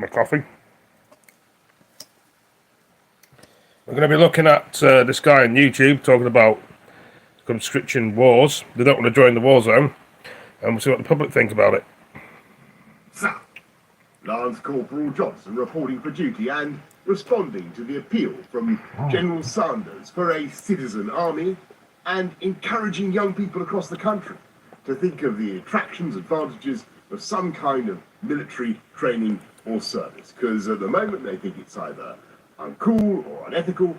my coffee. We're going to be looking at this guy on YouTube talking about conscription wars. They don't want to join the war zone, and we'll see what the public think about it. So, Lance Corporal Johnson reporting for duty and responding to the appeal from General Sanders for a citizen army and encouraging young people across the country to think of the attractions, advantages of some kind of military training or service. Because at the moment they think it's either uncool or unethical,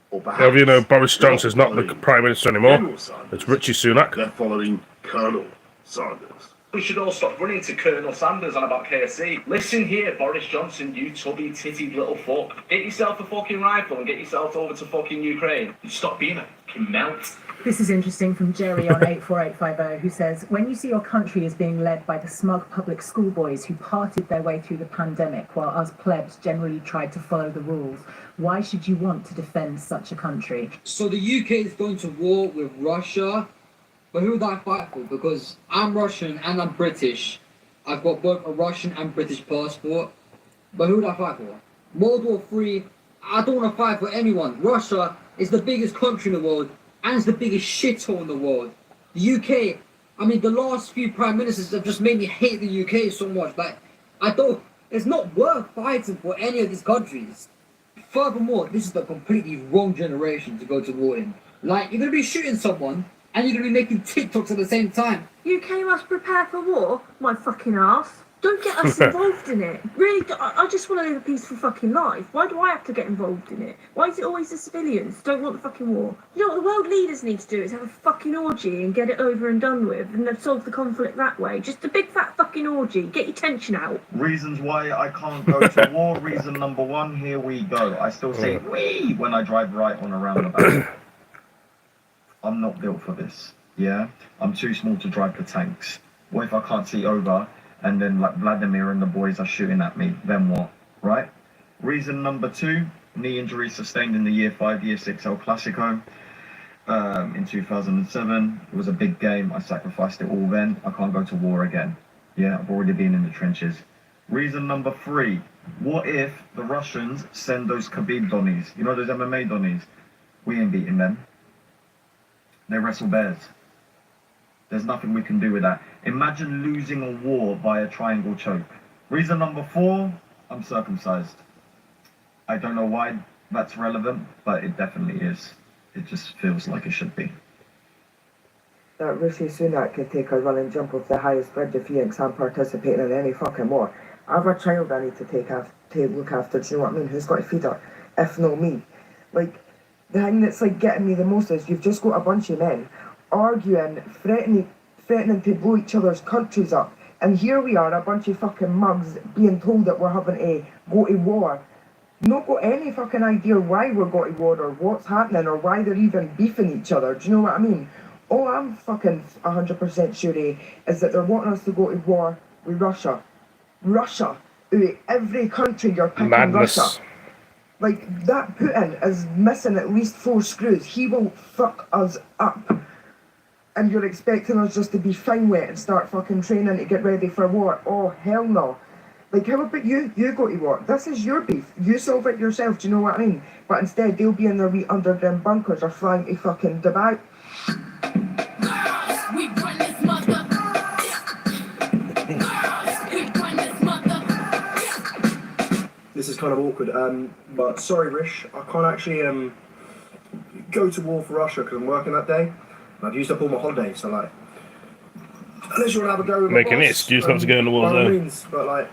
or perhaps... Well, you know, Boris Johnson's not the Prime Minister anymore. It's Richie Sunak. They're following Colonel Sanders. We should all stop running to Colonel Sanders on about KFC. Listen here, Boris Johnson, you tubby-titted little fuck. Get yourself a fucking rifle and get yourself over to fucking Ukraine. And stop being a fucking melt. This is interesting from Jerry on 84850, who says, when you see your country as being led by the smug public schoolboys who partied their way through the pandemic while us plebs generally tried to follow the rules, why should you want to defend such a country? So the UK is going to war with Russia, but who would I fight for? Because I'm Russian and I'm British. I've got both a Russian and British passport. But who would I fight for? World War III, I don't want to fight for anyone. Russia is the biggest country in the world and it's the biggest shithole in the world. The UK, I mean, the last few prime ministers have just made me hate the UK so much. Like, it's not worth fighting for any of these countries. Furthermore, this is the completely wrong generation to go to war in. Like, you're going to be shooting someone and you're going to be making TikToks at the same time. UK must prepare for war? My fucking ass. Don't get us involved in it. Really, I just want to live a peaceful fucking life. Why do I have to get involved in it? Why is it always the civilians don't want the fucking war? You know what the world leaders need to do is have a fucking orgy and get it over and done with and then solve the conflict that way. Just a big fat fucking orgy. Get your tension out. Reasons why I can't go to war. Reason number one, here we go. I still say wee when I drive right on a roundabout. I'm not built for this, yeah? I'm too small to drive the tanks. What if I can't see over and then like Vladimir and the boys are shooting at me? Then what, right? Reason number two, knee injury sustained in the year 5, year 6 El Clasico in 2007. It was a big game. I sacrificed it all then. I can't go to war again. Yeah, I've already been in the trenches. Reason number three, what if the Russians send those Khabib donnies? You know those MMA donnies? We ain't beating them. They wrestle bears. There's nothing we can do with that. Imagine losing a war by a triangle choke. Reason number four, I'm circumcised. I don't know why that's relevant, but it definitely is. It just feels like it should be. That Rishi Sunak could take a run and jump off the highest bridge if he thinks I'm participating in any fucking war. I have a child I need to look after, do you know what I mean? Who's got to feed her, if no me? Like, the thing that's like getting me the most is you've just got a bunch of men arguing, threatening to blow each other's countries up, and here we are, a bunch of fucking mugs being told that we're having to go to war. Not got any fucking idea why we're going to war or what's happening or why they're even beefing each other, do you know what I mean? All I'm fucking 100% sure is that they're wanting us to go to war with Russia. Russia. Every country you're picking Madness. Russia. Like, that Putin is missing at least 4 screws. He will fuck us up. And you're expecting us just to be fine with it and start fucking training to get ready for war. Oh, hell no. Like, how about you? You go to war. This is your beef. You solve it yourself, do you know what I mean? But instead, they'll be in their wee underground bunkers or flying to fucking Dubai. This is kind of awkward, but sorry, Rish, I can't actually go to war for Russia because I'm working that day. I've used up all my holidays, so like, unless you want to have a go with my Making an boss, excuse not to go in the war by all zone. means, but like,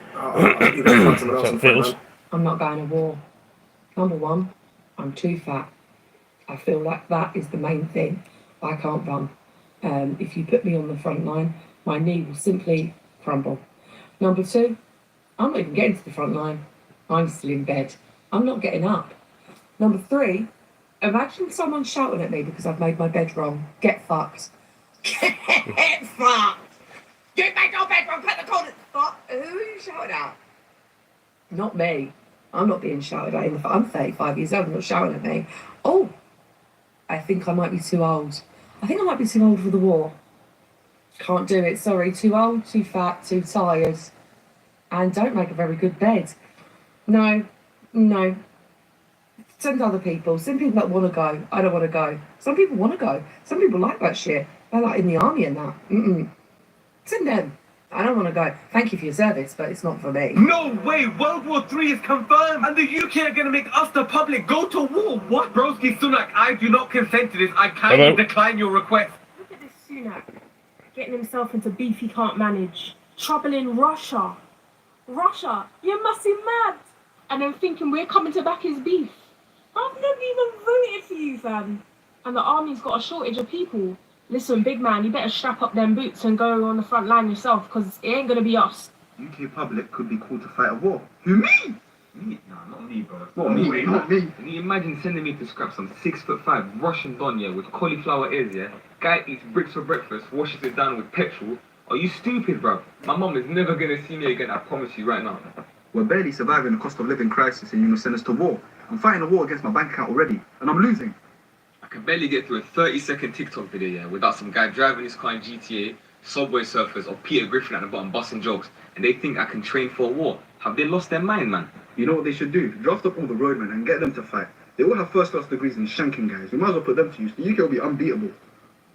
you better find someone else on the front, man. I'm not going to war. Number one, I'm too fat. I feel like that is the main thing. I can't run. If you put me on the front line, my knee will simply crumble. Number two, I'm not even getting to the front line. I'm still in bed. I'm not getting up. Number three, imagine someone shouting at me because I've made my bed wrong. Get fucked. Get fucked. You made your bed wrong. Put the corner. Who are you shouting at? Not me. I'm not being shouted at. I'm 35 years old. I'm not shouting at me. Oh, I think I might be too old. I think I might be too old for the war. Can't do it. Sorry. Too old, too fat, too tired. And don't make a very good bed. No, no. Send other people. Send people that want to go. I don't want to go. Some people want to go. Some people like that shit. They're like in the army and that. Send them. I don't want to go. Thank you for your service, but it's not for me. No way! World War III is confirmed! And the UK are gonna make us the public go to war! What? Broski Sunak, I do not consent to this. I kindly decline your request. Look at this Sunak, getting himself into beef he can't manage. Trouble in Russia. Russia, you must be mad. And then thinking we're coming to back his beef. I've never even voted for you, fam. And the army's got a shortage of people. Listen, big man, you better strap up them boots and go on the front line yourself, because it ain't gonna be us. UK public could be called to fight a war. Who, me? Me? Nah, not me, bro. What, me? Not me. Can you imagine sending me to scrap some 6'5" Russian don, yeah, with cauliflower ears, yeah? Guy eats bricks for breakfast, washes it down with petrol. Are you stupid, bro? My mom is never gonna see me again, I promise you right now. We're barely surviving the cost of living crisis and you must send us to war. I'm fighting a war against my bank account already, and I'm losing. I can barely get through a 30-second TikTok video, yeah, without some guy driving his car in GTA, Subway Surfers, or Peter Griffin at the bottom busting jokes, and they think I can train for a war. Have they lost their mind, man? You know what they should do? Draft up all the roadmen and get them to fight. They all have first-class degrees in shanking guys. We might as well put them to use. The UK will be unbeatable.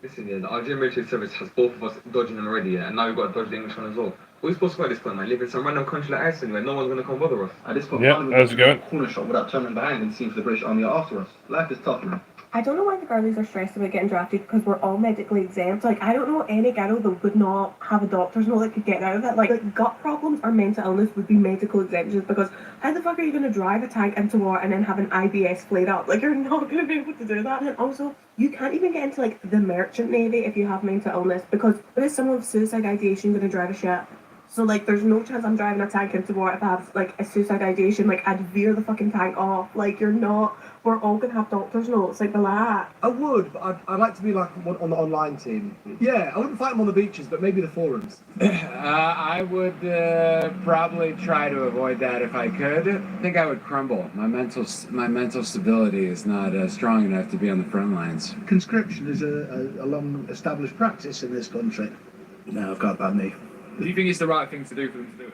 Listen, yeah, the Algerian military service has both of us dodging them already, yeah, and now we've got to dodge the English one as well. What are we supposed to do at this point, man? Live in some random country like Iceland where no one's going to come bother us? At this point, Yeah, how's it going? Corner shop without turning behind and seeing if the British Army are after us. Life is tough, man. I don't know why the girlies are stressed about getting drafted because we're all medically exempt. Like, I don't know any girl that would not have a doctor's note that could get out of it. Like gut problems or mental illness would be medical exemptions, because how the fuck are you going to drive a tank into war and then have an IBS flare up? Like, you're not going to be able to do that. And also, you can't even get into, like, the merchant navy if you have mental illness, because there's someone with suicide ideation going to drive a ship. So, like, there's no chance I'm driving a tank into war if I have, like, a suicide ideation. Like, I'd veer the fucking tank off. Like, you're not... We're all going to have doctor's notes. Like, relax. I would, but I'd like to be, like, on the online team. Yeah, I wouldn't fight them on the beaches, but maybe the forums. I would probably try to avoid that if I could. I think I would crumble. My mental stability is not strong enough to be on the front lines. Conscription is a long-established practice in this country. No, I've got a bad knee. Do you think it's the right thing to do for them to do it?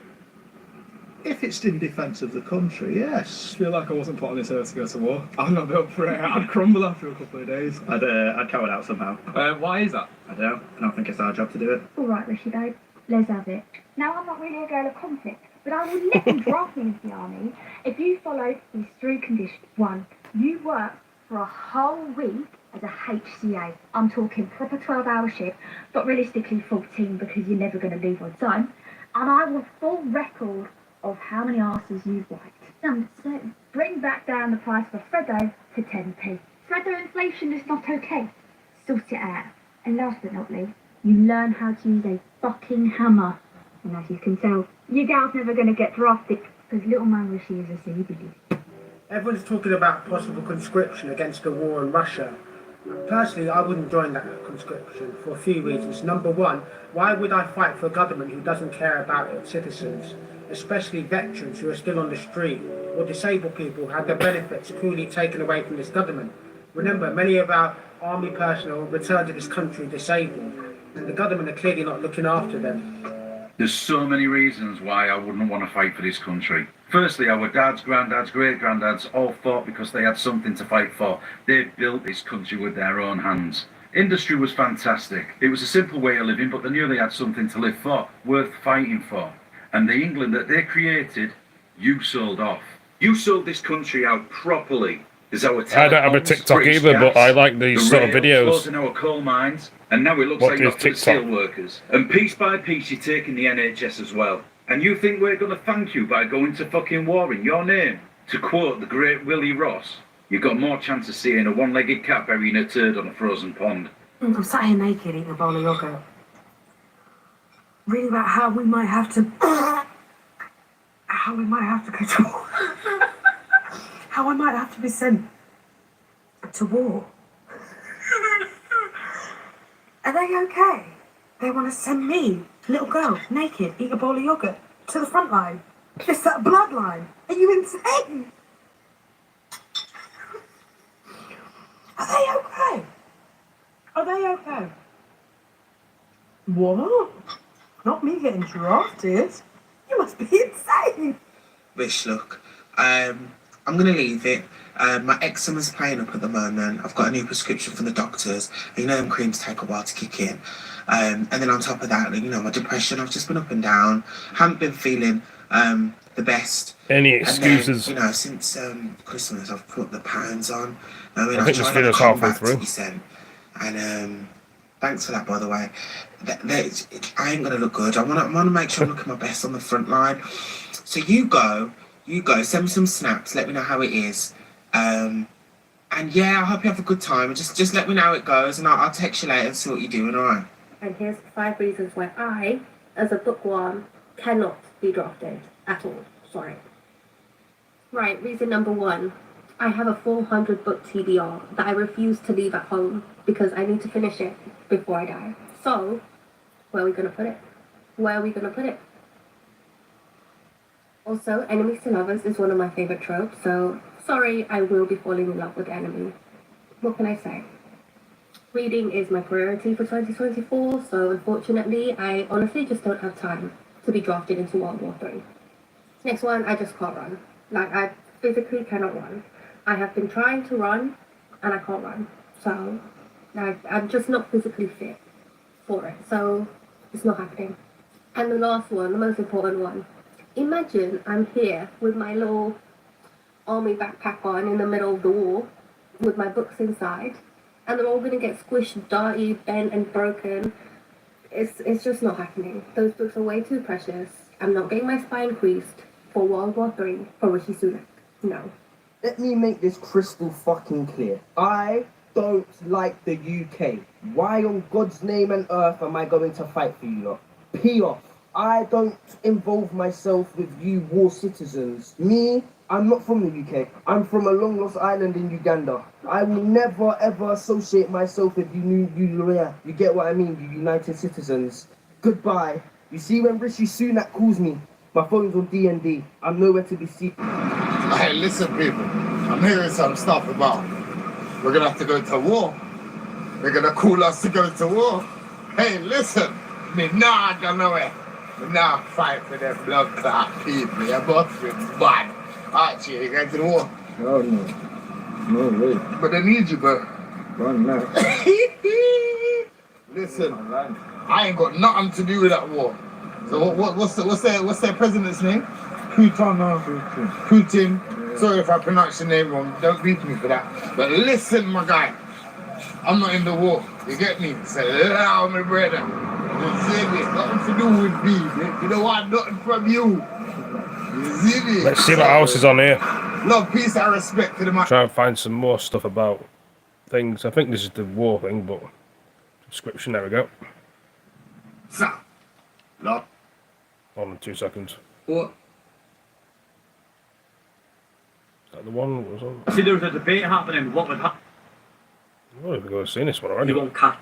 If it's in defence of the country, yes. I feel like I wasn't put on this earth to go to war. I'm not built for it. I'd crumble after a couple of days. I'd cower out somehow. Why is that? I don't know. I don't think it's our job to do it. All right, Rishi, babe. Let's have it. Now, I'm not really a girl of conflict, but I will let you draft me into the army if you follow these three conditions. 1, you work for a whole week as a HCA. I'm talking proper 12-hour shift, but realistically 14 because you're never going to leave on time. And I want full record of how many arses you've wiped. Number 2, bring back down the price for Freddo to 10p. Freddo inflation is not okay. Sort it out. And last but not least, you learn how to use a fucking hammer. And as you can tell, your gal's never going to get drafted because little man Rishi is a CBD. Everyone's talking about possible conscription against the war in Russia. Personally, I wouldn't join that conscription for a few reasons. Number 1, why would I fight for a government who doesn't care about its citizens, especially veterans who are still on the street, or disabled people who had their benefits cruelly taken away from this government? Remember, many of our army personnel returned to this country disabled, and the government are clearly not looking after them. There's so many reasons why I wouldn't want to fight for this country. Firstly, our dads, granddads, great-granddads all fought because they had something to fight for. They built this country with their own hands. Industry was fantastic. It was a simple way of living, but they knew they had something to live for, worth fighting for. And the England that they created, you sold off. You sold this country out properly. There's our I don't have a TikTok British either, gas, but I like these sort of videos. Closing our coal mines, and now it looks What like is that for the TikTok? steel workers. And piece by piece, you're taking the NHS as well. And you think we're going to thank you by going to fucking war in your name? To quote the great Willie Ross, you've got more chance of seeing a one-legged cat burying a turd on a frozen pond. I'm sat here naked eating a bowl of yogurt. Reading about how we might have to... how we might have to go to war. How I might have to be sent to war. Are they okay? They want to send me, little girl, naked, eat a bowl of yogurt, to the front line. It's that bloodline. Are you insane? Are they okay? Are they okay? What? Not me getting drafted? You must be insane. Rish, look, I'm going to leave it. My eczema's playing up at the moment. I've got a new prescription from the doctors. You know, them creams take a while to kick in. And then on top of that, you know, my depression, I've just been up and down. Haven't been feeling the best. Any excuses? And then, you know, since Christmas, I've put the pounds on. I mean, I think I've this tried video's to halfway combat through. 50%. And thanks for that, by the way. I ain't gonna look good. I wanna make sure I'm looking my best on the front line. So you go, send me some snaps, let me know how it is. And yeah, I hope you have a good time. And just let me know how it goes, and I'll text you later and see what you're doing, alright? And here's 5 reasons why I, as a bookworm, cannot be drafted at all. Sorry. Right, reason number 1. I have a 400 book TBR that I refuse to leave at home because I need to finish it before I die. So, where are we going to put it? Where are we going to put it? Also, enemies to lovers is one of my favourite tropes, so sorry, I will be falling in love with the enemy. What can I say? Reading is my priority for 2024, so unfortunately, I honestly just don't have time to be drafted into World War III. Next one, I just can't run. Like, I physically cannot run. I have been trying to run, and I can't run. So, I'm just not physically fit for it. So, it's not happening. And the last one, the most important one. Imagine I'm here with my little army backpack on in the middle of the war, with my books inside, and they're all going to get squished, dirty, bent, and broken. It's just not happening. Those books are way too precious. I'm not getting my spine creased for World War III for Rishi Sunak. No. Let me make this crystal fucking clear. I don't like the UK. Why on God's name and earth am I going to fight for you lot? Pee off. I don't involve myself with you war citizens. Me, I'm not from the UK. I'm from a long lost island in Uganda. I will never ever associate myself with you get what I mean, you United Citizens. Goodbye. You see, when Rishi Sunak calls me, my phone's on D&D. I'm nowhere to be seen. Hey, listen, people. I'm hearing some stuff about we're gonna have to go to war. They're gonna call us to go to war. Hey, listen. Me nah go nowhere. Me nah fight for them blood clot people. You're both bad. Archie, you going to the war? Oh no. No way. But they need you, bro. Run now. Listen, I ain't got nothing to do with that war. So what's their president's name? Putin. Yeah. Sorry if I pronounce your name wrong. Don't beat me for that. But listen, my guy. I'm not in the war. You get me? So allow me, brother. You see me? Nothing to do with me. You don't want nothing from you. You see me? Let's see what else is on here. Love, peace, and respect to the man. Try and find some more stuff about things. I think this is the war thing, but description. There we go. Sir. No. Hold on 2 seconds. What? Is that the one that was on? See, there was a debate happening. What would happen? Oh, we've seen this one already. You won't cut.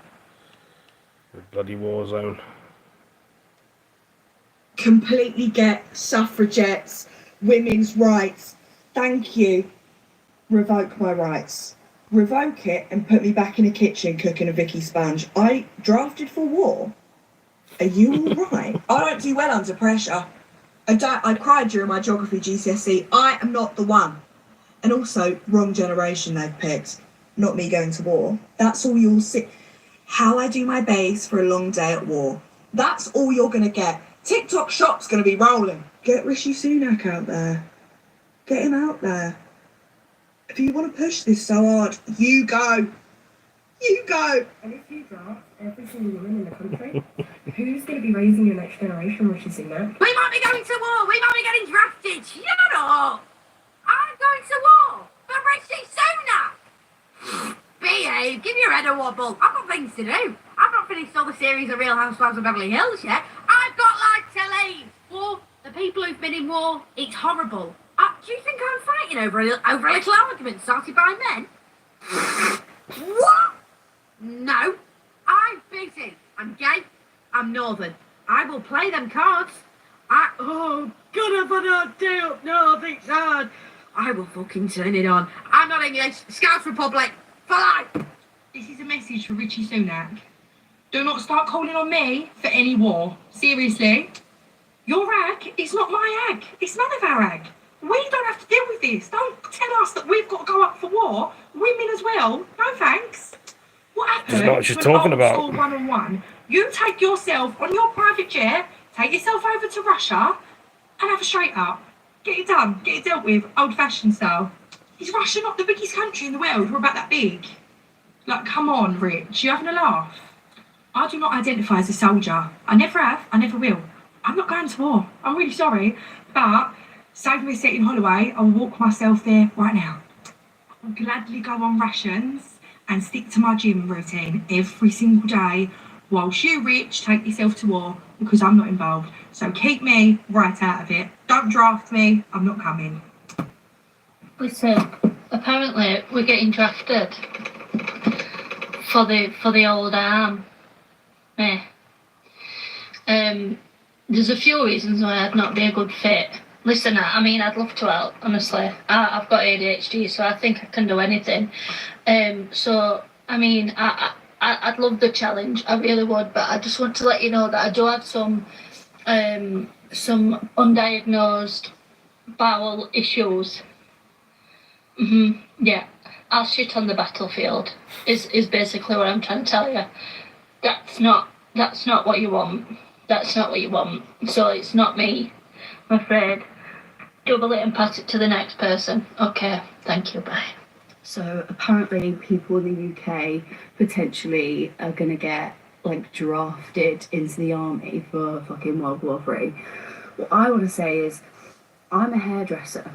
The bloody war zone. Completely get suffragettes, women's rights. Thank you. Revoke my rights. Revoke it and put me back in a kitchen cooking a Vicky sponge. I drafted for war. Are you all right? I don't do well under pressure. I cried during my geography GCSE. I am not the one. And also, wrong generation they've picked. Not me going to war. That's all you'll see. How I do my base for a long day at war. That's all you're going to get. TikTok shop's going to be rolling. Get Rishi Sunak out there. Get him out there. If you want to push this so hard, you go. You go. And if you draft every single woman in the country, who's going to be raising your next generation, Rishi Sunak? We might be going to war. We might be getting drafted. Shut up. I'm going to war for Rishi Sunak. Behave. Give your head a wobble. I've got things to do. I've not finished all the series of Real Housewives of Beverly Hills yet. I've got life to lead. War, the people who've been in war, it's horrible. Do you think I'm fighting over a little argument started by men? What? No. I'm busy. I'm gay. I'm northern. I will play them cards. Oh, God, have I not do? No, it's hard. I will fucking turn it on. I'm not English. Scouts Republic. For life. This is a message for Rishi Sunak. Do not start calling on me for any war. Seriously. Your ag, it's not my ag. It's none of our ag. We don't have to deal with this. Don't tell us that we've got to go up for war. Women as well. No thanks. What happened? Doesn't know what she's for an talking old about. school one-on-one? You take yourself on your private jet, take yourself over to Russia, and have a straight up. Get it done. Get it dealt with, old-fashioned style. Is Russia not the biggest country in the world? We're about that big. Like, come on, Rich. You having a laugh? I do not identify as a soldier. I never have. I never will. I'm not going to war. I'm really sorry, but save me a seat in Holloway. I'll walk myself there right now. I'll gladly go on rations and stick to my gym routine every single day, whilst you, Rich, take yourself to war, because I'm not involved. So keep me right out of it. Don't draft me. I'm not coming. Listen, apparently we're getting drafted for the old arm. There's a few reasons why I'd not be a good fit. Listen, I mean, I'd love to help, honestly. I've got ADHD, so I think I can do anything. So, I mean, I'd love the challenge, I really would, but I just want to let you know that I do have some undiagnosed bowel issues. Yeah, I'll shit on the battlefield, is basically what I'm trying to tell you. That's not what you want. That's not what you want. So it's not me, I'm afraid. Double it and pass it to the next person. Okay, thank you, bye. So apparently people in the UK potentially are going to get like drafted into the army for fucking World War III. What I want to say is, I'm a hairdresser.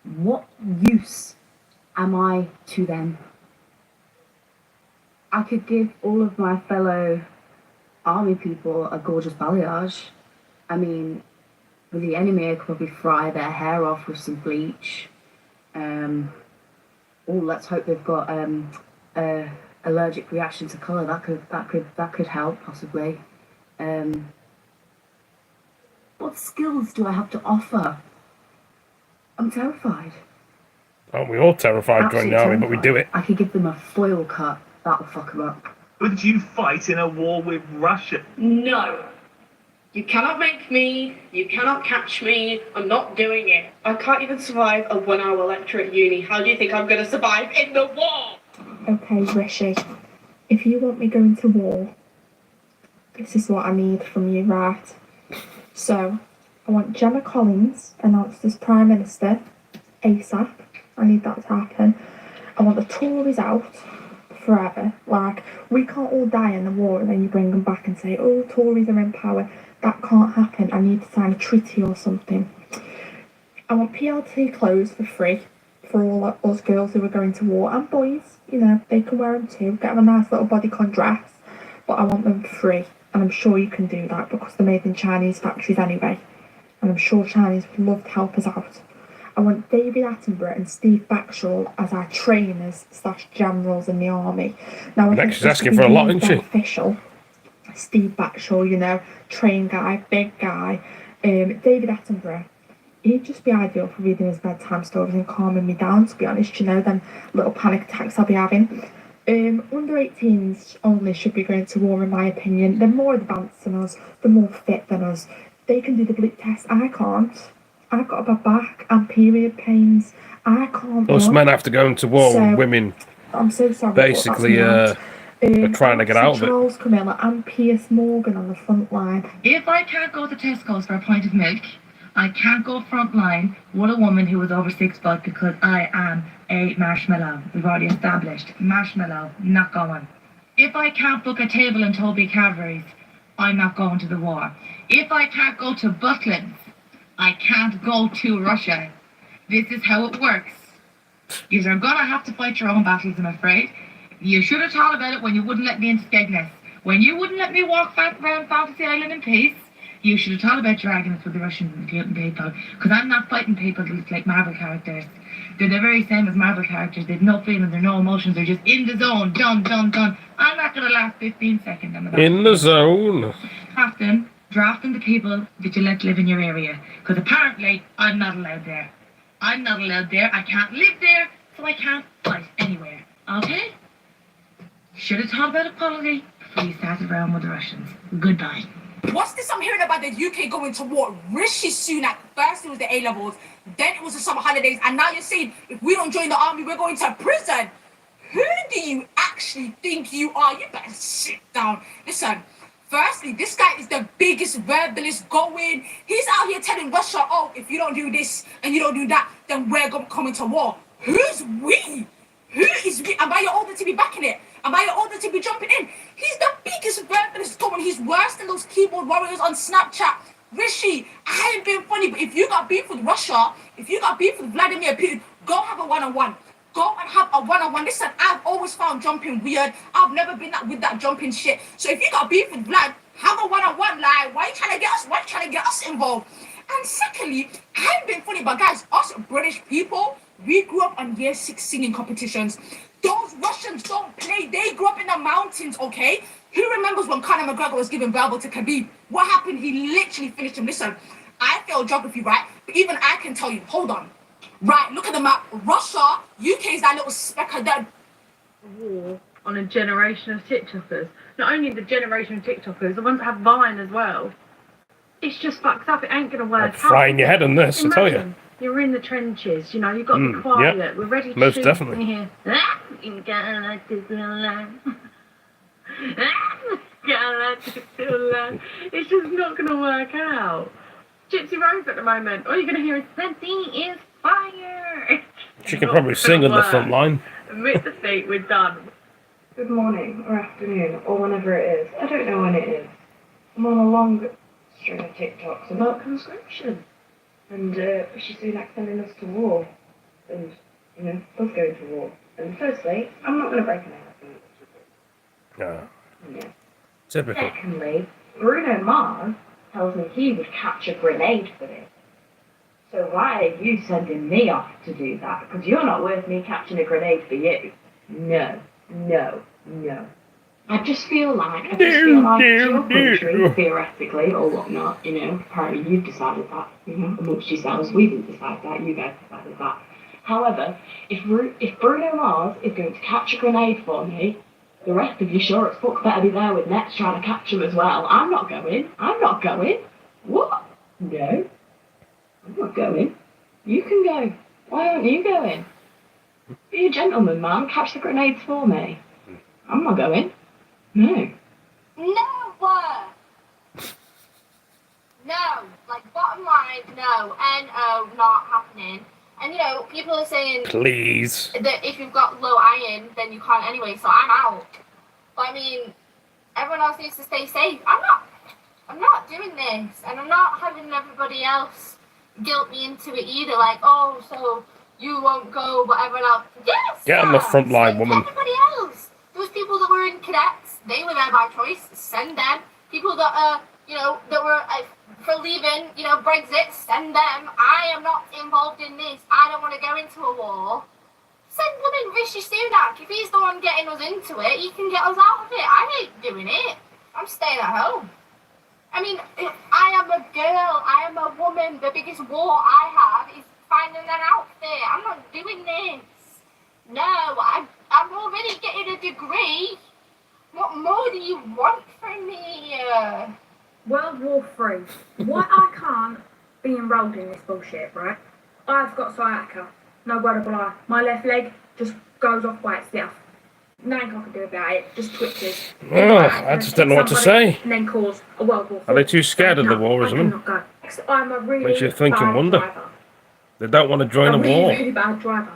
What use am I to them? I could give all of my fellow army people a gorgeous balayage. I mean, with the enemy, I could probably fry their hair off with some bleach. Let's hope they've got allergic reaction to colour. That could help possibly. What skills do I have to offer? I'm terrified. Aren't we all terrified joining the army, but we do it. I could give them a foil cut. That'll fuck them up. Would you fight in a war with Russia? No. You cannot make me, you cannot catch me, I'm not doing it. I can't even survive a 1 hour lecture at uni. How do you think I'm going to survive in the war? Okay, Rishi, if you want me going to war, this is what I need from you, right? So, I want Gemma Collins announced as Prime Minister ASAP. I need that to happen. I want the Tories out forever. Like, we can't all die in the war and then you bring them back and say, oh, Tories are in power. That can't happen. I need to sign a treaty or something. I want PLT clothes for free for all us girls who are going to war, and boys, you know, they can wear them too. Get them a nice little bodycon dress, but I want them free. And I'm sure you can do that because they're made in Chinese factories anyway. And I'm sure Chinese would love to help us out. I want David Attenborough and Steve Backshall as our trainers / generals in the army. Now, I think she's asking for a lot, isn't she? Official. Steve Backshall, you know, train guy, big guy. David Attenborough, he'd just be ideal for reading his bedtime stories and calming me down, to be honest, you know, them little panic attacks I'll be having. Under 18s only should be going to war, in my opinion. They're more advanced than us, they're more fit than us. They can do the bleep test, I can't. I've got a bad back and period pains. I can't. Us men have to go into war with women. I'm so sorry. Basically, they're trying to get out of it. Charles Camilla and Piers Morgan on the front line. If I can't go to Tesco's for a pint of milk, I can't go front line with a woman who is over 6 foot because I am a marshmallow. We've already established. Marshmallow, not going. If I can't book a table in Toby Cavalry's, I'm not going to the war. If I can't go to Butlins, I can't go to Russia. This is how it works. You're gonna have to fight your own battles, I'm afraid. You should have thought about it when you wouldn't let me into Skegness. When you wouldn't let me walk around Fantasy Island in peace, you should have thought about your arguments with the Russians and the Putin people. Because I'm not fighting people like Marvel characters. They're the very same as Marvel characters. They've no feelings, they're no emotions, they're just in the zone. Done, done, done. I'm not gonna last 15 seconds on the In the zone. Captain, drafting the people that you let live in your area. Because apparently, I'm not allowed there. I'm not allowed there. I can't live there, so I can't fight anywhere. Okay? Should have thought about equality before you started around with the Russians. Goodbye. What's this I'm hearing about the UK going to war? Rishi Sunak, first it was the A-levels, then it was the summer holidays, and now you're saying if we don't join the army, we're going to prison. Who do you actually think you are? You better sit down. Listen, firstly, this guy is the biggest verbalist going. He's out here telling Russia, oh, if you don't do this and you don't do that, then we're coming to war. Who's we? Who is we? Am I your older to be backing it? Am I your older to be jumping in? He's the biggest verbalist going. He's worse than those keyboard warriors on Snapchat. Rishi, I ain't being funny, but if you got beef with Russia, if you got beef with Vladimir Putin, go have a one-on-one. Go and have a one-on-one. Listen, I've always found jumping weird. I've never been with that jumping shit. So if you got beef with Vlad, have a one-on-one. Like, why are you trying to get us involved? And secondly, I ain't been funny, but guys, us British people, we grew up on year 6 singing competitions. Those Russians don't play. They grew up in the mountains, okay? Who remembers when Conor McGregor was giving verbal to Khabib? What happened? He literally finished him. Listen, I failed geography, right? But even I can tell you, hold on. Right, look at the map. Russia, UK is that little speck of that. War on a generation of TikTokers. Not only the generation of TikTokers, the ones that have Vine as well. It's just fucked up. It ain't gonna work out. Frying your head on this, I tell you. You're in the trenches, you know, you've got to be quiet. Yep. We're ready to Most shoot definitely. in here. You gotta like this little line. Gotta like this little line. It's just not gonna work out. Gypsy Rose at the moment, all you're gonna hear is "Something is fire." She can probably sing on the front line. Admit defeat, we're done. Good morning, or afternoon, or whenever it is. I don't know when it is. I'm on a long string of TikToks about conscription. And Rishi Sunak sending us to war. And, you know, us going to war. And firstly, I'm not going to break an elephant. Yeah. Yeah. Typical. Secondly, Bruno Mars tells me he would catch a grenade for this. So why are you sending me off to do that? Because you're not worth me catching a grenade for you. No, no, no. I just feel like it's your country, theoretically, or whatnot, you know. Apparently you've decided that, you know, amongst yourselves. We didn't decide that, you guys decided that. However, if Bruno Mars is going to catch a grenade for me, the rest of you sure as fuck better be there with nets trying to catch him as well. I'm not going. What? No. I'm not going. You can go. Why aren't you going? Be a gentleman, man. Catch the grenades for me. I'm not going. No. No! No. Like, bottom line, no. N-O, not happening. And, you know, people are saying... Please. That if you've got low iron, then you can't anyway, so I'm out. But, I mean, everyone else needs to stay safe. I'm not doing this. And I'm not having everybody else guilt me into it either. Like, oh, so you won't go, but everyone else... Yes! Get on the front line, woman. Everybody else. Those people that were in cadets, they were there by choice. Send them. People that that were for leaving, Brexit, send them. I am not involved in this. I don't want to go into a war. Send them in Rishi Sunak. If he's the one getting us into it, he can get us out of it. I hate doing it. I'm staying at home. I mean, I am a girl. I am a woman. The biggest war I have is finding an outfit. I'm not doing this. No, I'm already getting a degree. What more do you want from me? World War III. Why I can't be enrolled in this bullshit, right? I've got sciatica. No word of a lie. My left leg just goes off by itself. Nothing I can do about it. Just twitches. Oh, I just don't know what to say. And then cause a World War IV. Are they too scared of the war, isn't it? Go. I'm a really Makes you think and wonder. Driver. They don't want to join a war. Really bad driver.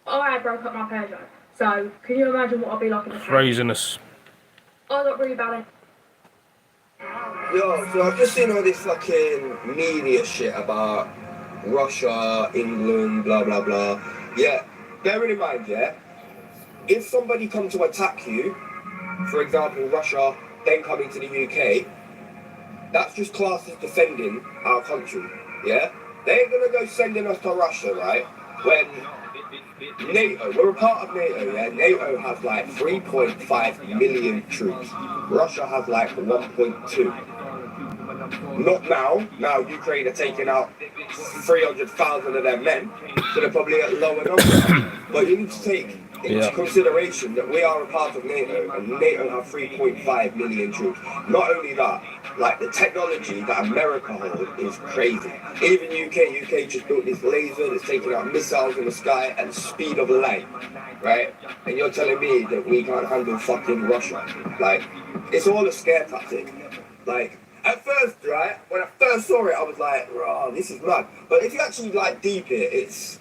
I broke up my Peugeot. So, can you imagine what I'll be like in the car? Craziness. I got really bad. Yo, so I've just seen all this fucking media shit about Russia, England, blah blah blah. Yeah, bearing in mind, yeah, if somebody come to attack you, for example, Russia, then coming to the UK, that's just classed as defending our country, yeah? They're gonna go sending us to Russia, right? When NATO, we're a part of NATO, yeah? NATO has like 3.5 million troops. Russia has like 1.2. Not now. Now Ukraine are taking out 300,000 of their men, so they're probably at lower numbers. But you need to take into consideration that we are a part of NATO and NATO have 3.5 million troops. Not only that, like the technology that America holds is crazy. Even UK just built this laser that's taking out missiles in the sky at the speed of light, right? And you're telling me that we can't handle fucking Russia? Like, it's all a scare tactic. Like, at first, right, when I first saw it, I was like, oh, this is mad. But if you actually like deep it, it's,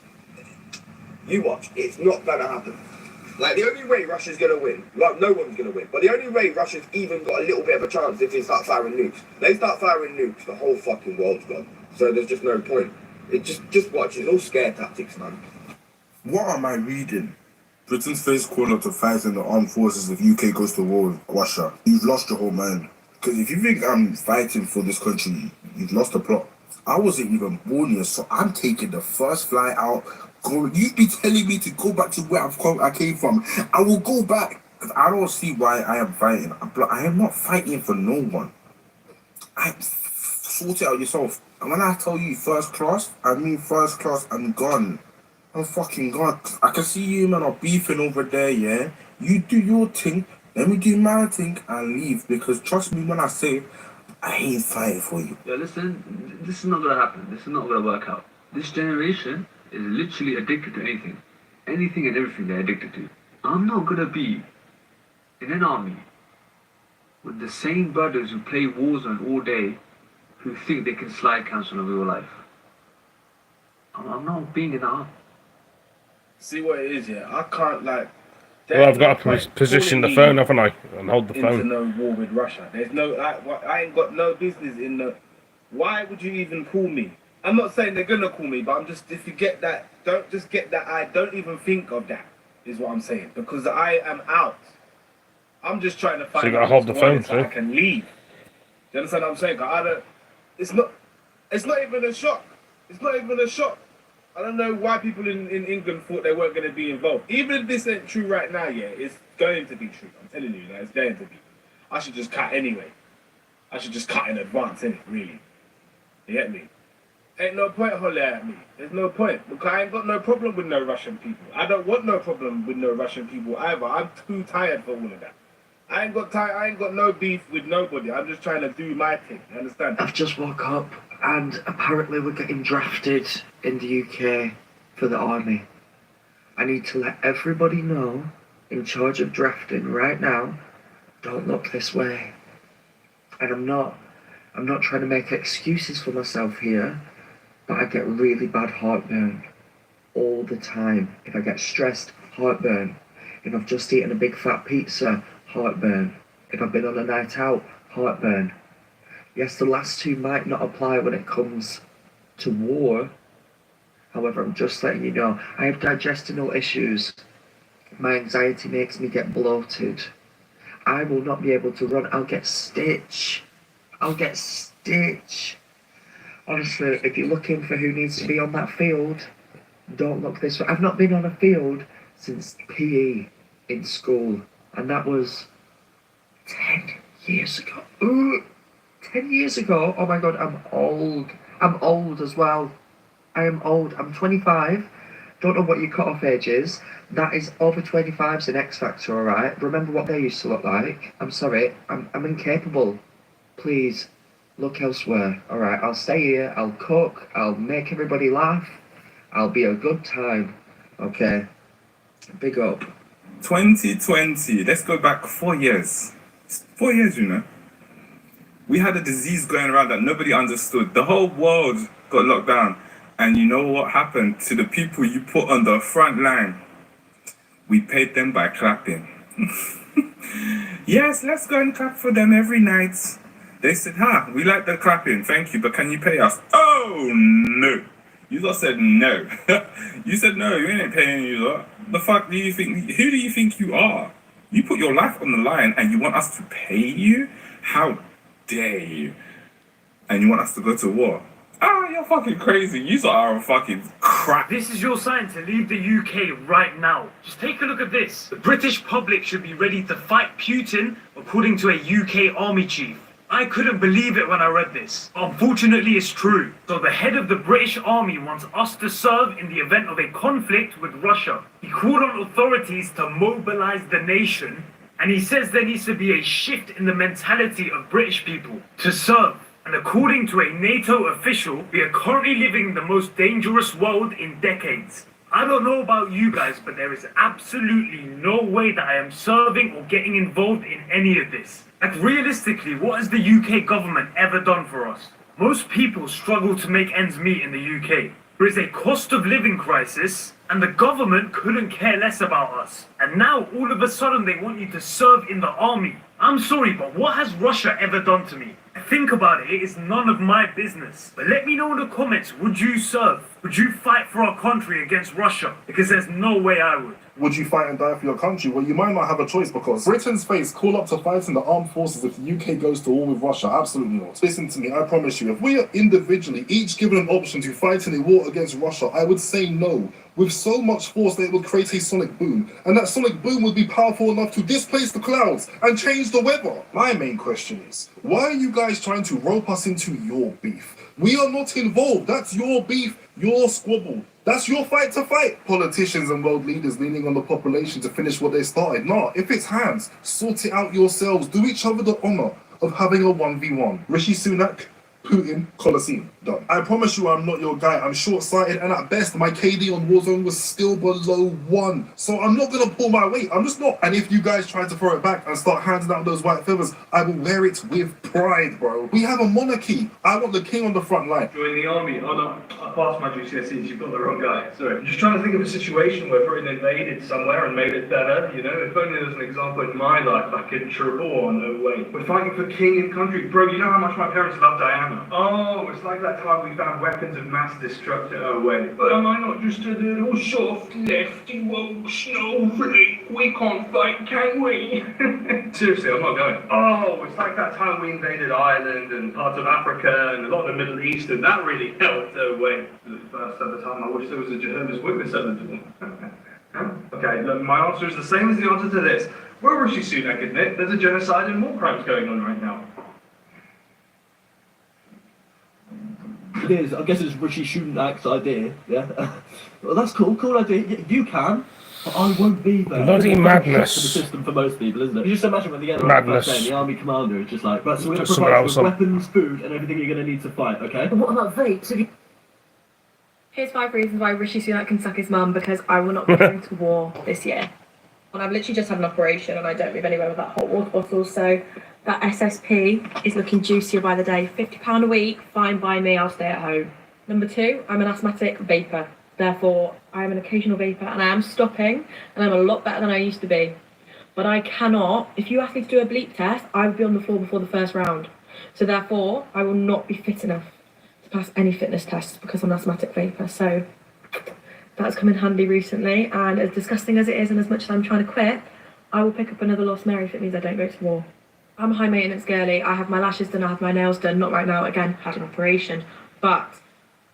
you watch, it's not gonna happen. Like, the only way Russia's gonna win, well, no one's gonna win, but the only way Russia's even got a little bit of a chance if they start firing nukes. They start firing nukes, the whole fucking world's gone. So there's just no point. It just watch, it's all scare tactics, man. What am I reading? Britain's face corner to fight in the armed forces if UK goes to war with Russia. You've lost your whole mind. Because if you think I'm fighting for this country, you've lost the plot. I wasn't even born here, so I'm taking the first flight out. You'd be telling me to go back to where I came from. I will go back. Because I don't see why I am fighting. I am not fighting for no one. Sort it out yourself. And when I tell you first class, I mean first class. I'm gone. I'm fucking gone. I can see you, man, are beefing over there, yeah? You do your thing. Let me do my thing and leave, because trust me when I say I ain't fighting for you. Yeah, listen, this is not gonna happen. This is not gonna work out. This generation is literally addicted to anything. Anything and everything they're addicted to. I'm not gonna be in an army with the same brothers who play Warzone all day who think they can slide cancel over your life. I'm not being in the army. See what it is, yeah? I can't, like... Well, I've got to position the phone, haven't I? And hold the into phone. no war with Russia. There's no, I ain't got no business in the. Why would you even call me? I'm not saying they're gonna call me, but I'm just, if you get that, don't just get that. I don't even think of that. Is what I'm saying, because I am out. I'm just trying to find. So you gotta hold the phone, so I can leave. Do you understand what I'm saying? I don't. It's not even a shock. It's not even a shock. I don't know why people in England thought they weren't going to be involved. Even if this ain't true right now, yeah, it's going to be true. I'm telling you, it's going to be. I should just cut anyway. I should just cut in advance, innit, really. You get me? Ain't no point holler at me. There's no point. Because I ain't got no problem with no Russian people. I don't want no problem with no Russian people either. I'm too tired for all of that. I ain't got no beef with nobody. I'm just trying to do my thing. You understand? I've just woke up and apparently we're getting drafted in the UK for the army. I need to let everybody know in charge of drafting right now, don't look this way. And I'm not trying to make excuses for myself here, but I get really bad heartburn all the time. If I get stressed, heartburn. If I've just eaten a big fat pizza, heartburn. If I've been on a night out, heartburn. Yes, the last two might not apply when it comes to war. However, I'm just letting you know, I have digestional issues. My anxiety makes me get bloated. I will not be able to run. I'll get stitch. Honestly, if you're looking for who needs to be on that field, don't look this way. I've not been on a field since PE in school. And that was 10 years ago. Ooh, 10 years ago? Oh my God, I'm old. I'm old as well. I am old. I'm 25. Don't know what your cut-off age is. That is over 25's an X Factor, alright? Remember what they used to look like? I'm sorry. I'm incapable. Please, look elsewhere. Alright, I'll stay here. I'll cook. I'll make everybody laugh. I'll be a good time. Okay. Big up. 2020, let's go back 4 years. 4 years, you know. We had a disease going around that nobody understood. The whole world got locked down. And you know what happened to the people you put on the front line? We paid them by clapping. Yes, let's go and clap for them every night. They said, we like the clapping, thank you, but can you pay us? Oh, no. You lot said no. You said no, you ain't paying you lot. The fuck do you think, who do you think you are? You put your life on the line and you want us to pay you? How dare you? And you want us to go to war? You're fucking crazy. You are a fucking crap. This is your sign to leave the UK right now. Just take a look at this. The British public should be ready to fight Putin, according to a UK army chief. I couldn't believe it when I read this. Unfortunately, it's true. So the head of the British Army wants us to serve in the event of a conflict with Russia. He called on authorities to mobilize the nation, and he says there needs to be a shift in the mentality of British people to serve. And according to a NATO official, we are currently living in the most dangerous world in decades. I don't know about you guys, but there is absolutely no way that I am serving or getting involved in any of this. Like, realistically, what has the UK government ever done for us? Most people struggle to make ends meet in the UK. There is a cost of living crisis, and the government couldn't care less about us. And now, all of a sudden, they want you to serve in the army. I'm sorry, but what has Russia ever done to me? Think about it, it is none of my business. But let me know in the comments, would you serve? Would you fight for our country against Russia? Because there's no way I would. Would you fight and die for your country? Well, you might not have a choice, because Britain's face call up to fight in the armed forces if the UK goes to war with Russia. Absolutely not. Listen to me, I promise you, if we are individually each given an option to fight in a war against Russia, I would say no. With so much force that it would create a sonic boom, and that sonic boom would be powerful enough to displace the clouds and change the weather. My main question is, why are you guys trying to rope us into your beef? We are not involved. That's your beef, your squabble. That's your fight to fight. Politicians and world leaders leaning on the population to finish what they started. Nah, if it's hands, sort it out yourselves. Do each other the honour of having a 1v1. Rishi Sunak, Putin, Colosseum. Done. I promise you I'm not your guy. I'm short-sighted, and at best my KD on Warzone was still below 1. So I'm not gonna pull my weight. I'm just not. And if you guys try to throw it back and start handing out those white feathers, I will wear it with pride, bro. We have a monarchy. I want the king on the front line. Join the army. Oh no, I passed my GCSEs. You've got the wrong guy. Sorry. I'm just trying to think of a situation where Britain invaded somewhere and made it better. You know, if only there was an example in my life back in Trebor. No way. We're fighting for king and country, bro. You know how much my parents love Diana. Oh, it's like that time we found weapons of mass destruction. Oh wait, but am I not just a little soft lefty woke snowflake? We can't fight, can we? Seriously, I'm not going. Oh, it's like that time we invaded Ireland and parts of Africa and a lot of the Middle East, and that really helped. Oh wait, the first ever time I wish there was a Jehovah's Witness at the door. Okay, look, my answer is the same as the answer to this. Will Rishi Sunak admit there's a genocide and war crimes going on right now? It is. I guess it's Rishi Sunak's idea. Yeah. Well, that's cool. Cool idea. You can. But I won't be there. Bloody madness. The system for most people, isn't it? You just imagine when the end Madness. of the army commander is just like, right, so we're going to Just provide you with someone else weapons, food, and everything you're going to need to fight. Okay. What about vapes? Here's 5 reasons why Rishi Sunak can suck his mum, because I will not be going to war this year. And I've literally just had an operation and I don't move anywhere with that hot water bottle, so that SSP is looking juicier by the day. £50 a week, fine by me, I'll stay at home. Number 2, I'm an asthmatic vapor. Therefore, I am an occasional vapor and I am stopping and I'm a lot better than I used to be. But I cannot, if you ask me to do a bleep test, I would be on the floor before the first round. So therefore, I will not be fit enough to pass any fitness tests because I'm an asthmatic vapor. So that's come in handy recently, and as disgusting as it is and as much as I'm trying to quit, I will pick up another Lost Mary if it means I don't go to war. I'm a high maintenance girly. I have my lashes done, I have my nails done, not right now, again, had an operation. But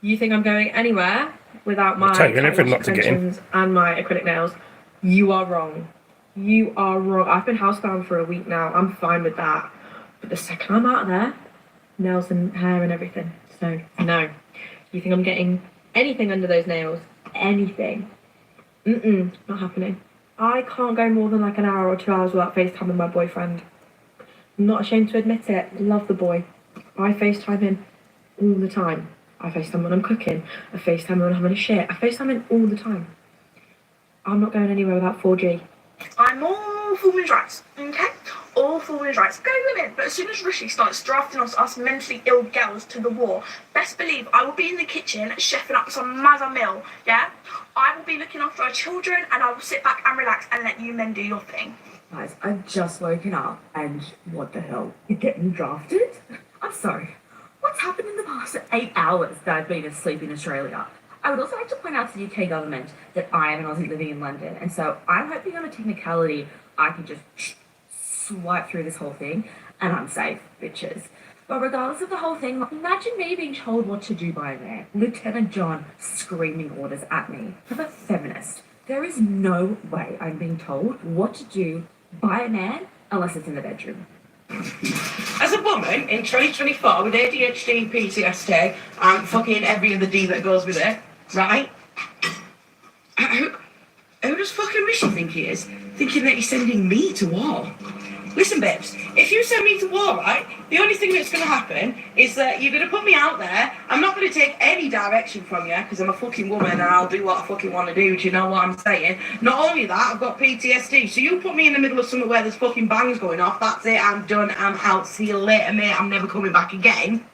you think I'm going anywhere without my extensions and my acrylic nails? You are wrong. You are wrong. I've been housebound for a week now. I'm fine with that. But the second I'm out of there, nails and hair and everything. So, no. You think I'm getting anything under those nails? Anything? Not happening. I can't go more than like an hour or 2 hours without FaceTiming my boyfriend. I'm not ashamed to admit it. Love the boy. I FaceTime him all the time. I FaceTime when I'm cooking. I FaceTime when I'm having a shit. I FaceTime him all the time. I'm not going anywhere without 4G. I'm all for women's rights, okay? All for women's rights. Go women! But as soon as Rishi starts drafting us mentally ill girls to the war, best believe I will be in the kitchen chefing up some mazza meal, yeah? I will be looking after our children and I will sit back and relax and let you men do your thing. Guys, I've just woken up and what the hell? You're getting drafted? I'm sorry. What's happened in the past 8 hours that I've been asleep in Australia? I would also like to point out to the UK government that I am an Aussie living in London, and so I'm hoping on a technicality I can just swipe through this whole thing and I'm safe, bitches. But regardless of the whole thing, imagine me being told what to do by a man. Lieutenant John screaming orders at me. I'm a feminist. There is no way I'm being told what to do by a man unless it's in the bedroom. As a woman in 2024 with ADHD, PTSD, and fucking every other D that goes with it, right? Who does fucking Rishi think he is? Thinking that he's sending me to war? Listen, babes, if you send me to war, right, the only thing that's going to happen is that you're going to put me out there. I'm not going to take any direction from you because I'm a fucking woman and I'll do what I fucking want to do. Do you know what I'm saying? Not only that, I've got PTSD. So you put me in the middle of somewhere where there's fucking bangs going off. That's it. I'm done. I'm out. See you later, mate. I'm never coming back again.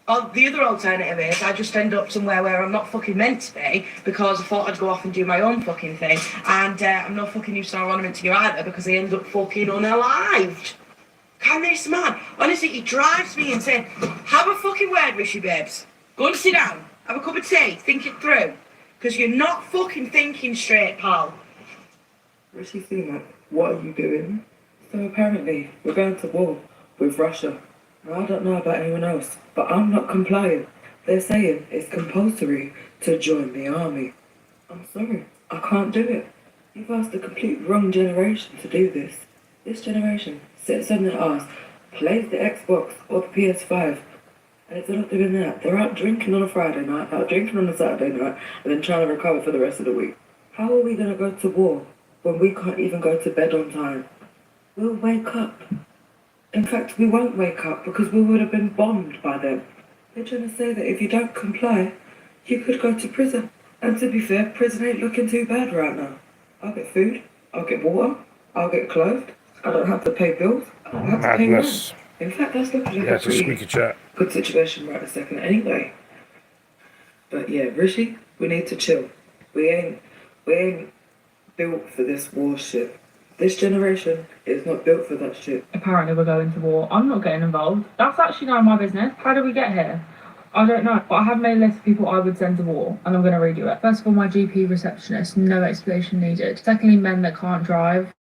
Or the other alternative is I just end up somewhere where I'm not fucking meant to be because I thought I'd go off and do my own fucking thing. And I'm not fucking use or ornament to you either because I end up fucking unalived. Can this man? Honestly, he drives me insane. Have a fucking word, Rishi, babes. Go and sit down. Have a cup of tea. Think it through. Because you're not fucking thinking straight, pal. Rishi Sunak, what are you doing? So apparently, we're going to war with Russia. Now, I don't know about anyone else, but I'm not compliant. They're saying it's compulsory to join the army. I'm sorry, I can't do it. You've asked the complete wrong generation to do this. This generation sits on their arse, plays the Xbox or the PS5, and if they're not doing that, they're out drinking on a Friday night, out drinking on a Saturday night, and then trying to recover for the rest of the week. How are we going to go to war when we can't even go to bed on time? We'll wake up. In fact, we won't wake up because we would have been bombed by them. They're trying to say that if you don't comply, you could go to prison. And to be fair, prison ain't looking too bad right now. I'll get food, I'll get water, I'll get clothed, I don't have to pay bills, I don't have to pay rent. In fact, that's looking like Yeah, it's a squeaky chat. good situation right a second anyway. But yeah, Rishi, we need to chill. We ain't built for this war shit. This generation is not built for that shit. Apparently we're going to war. I'm not getting involved. That's actually none of my business. How did we get here? I don't know, but I have made a list of people I would send to war, and I'm going to read you it. First of all, my GP receptionist, no explanation needed. Secondly, men that can't drive.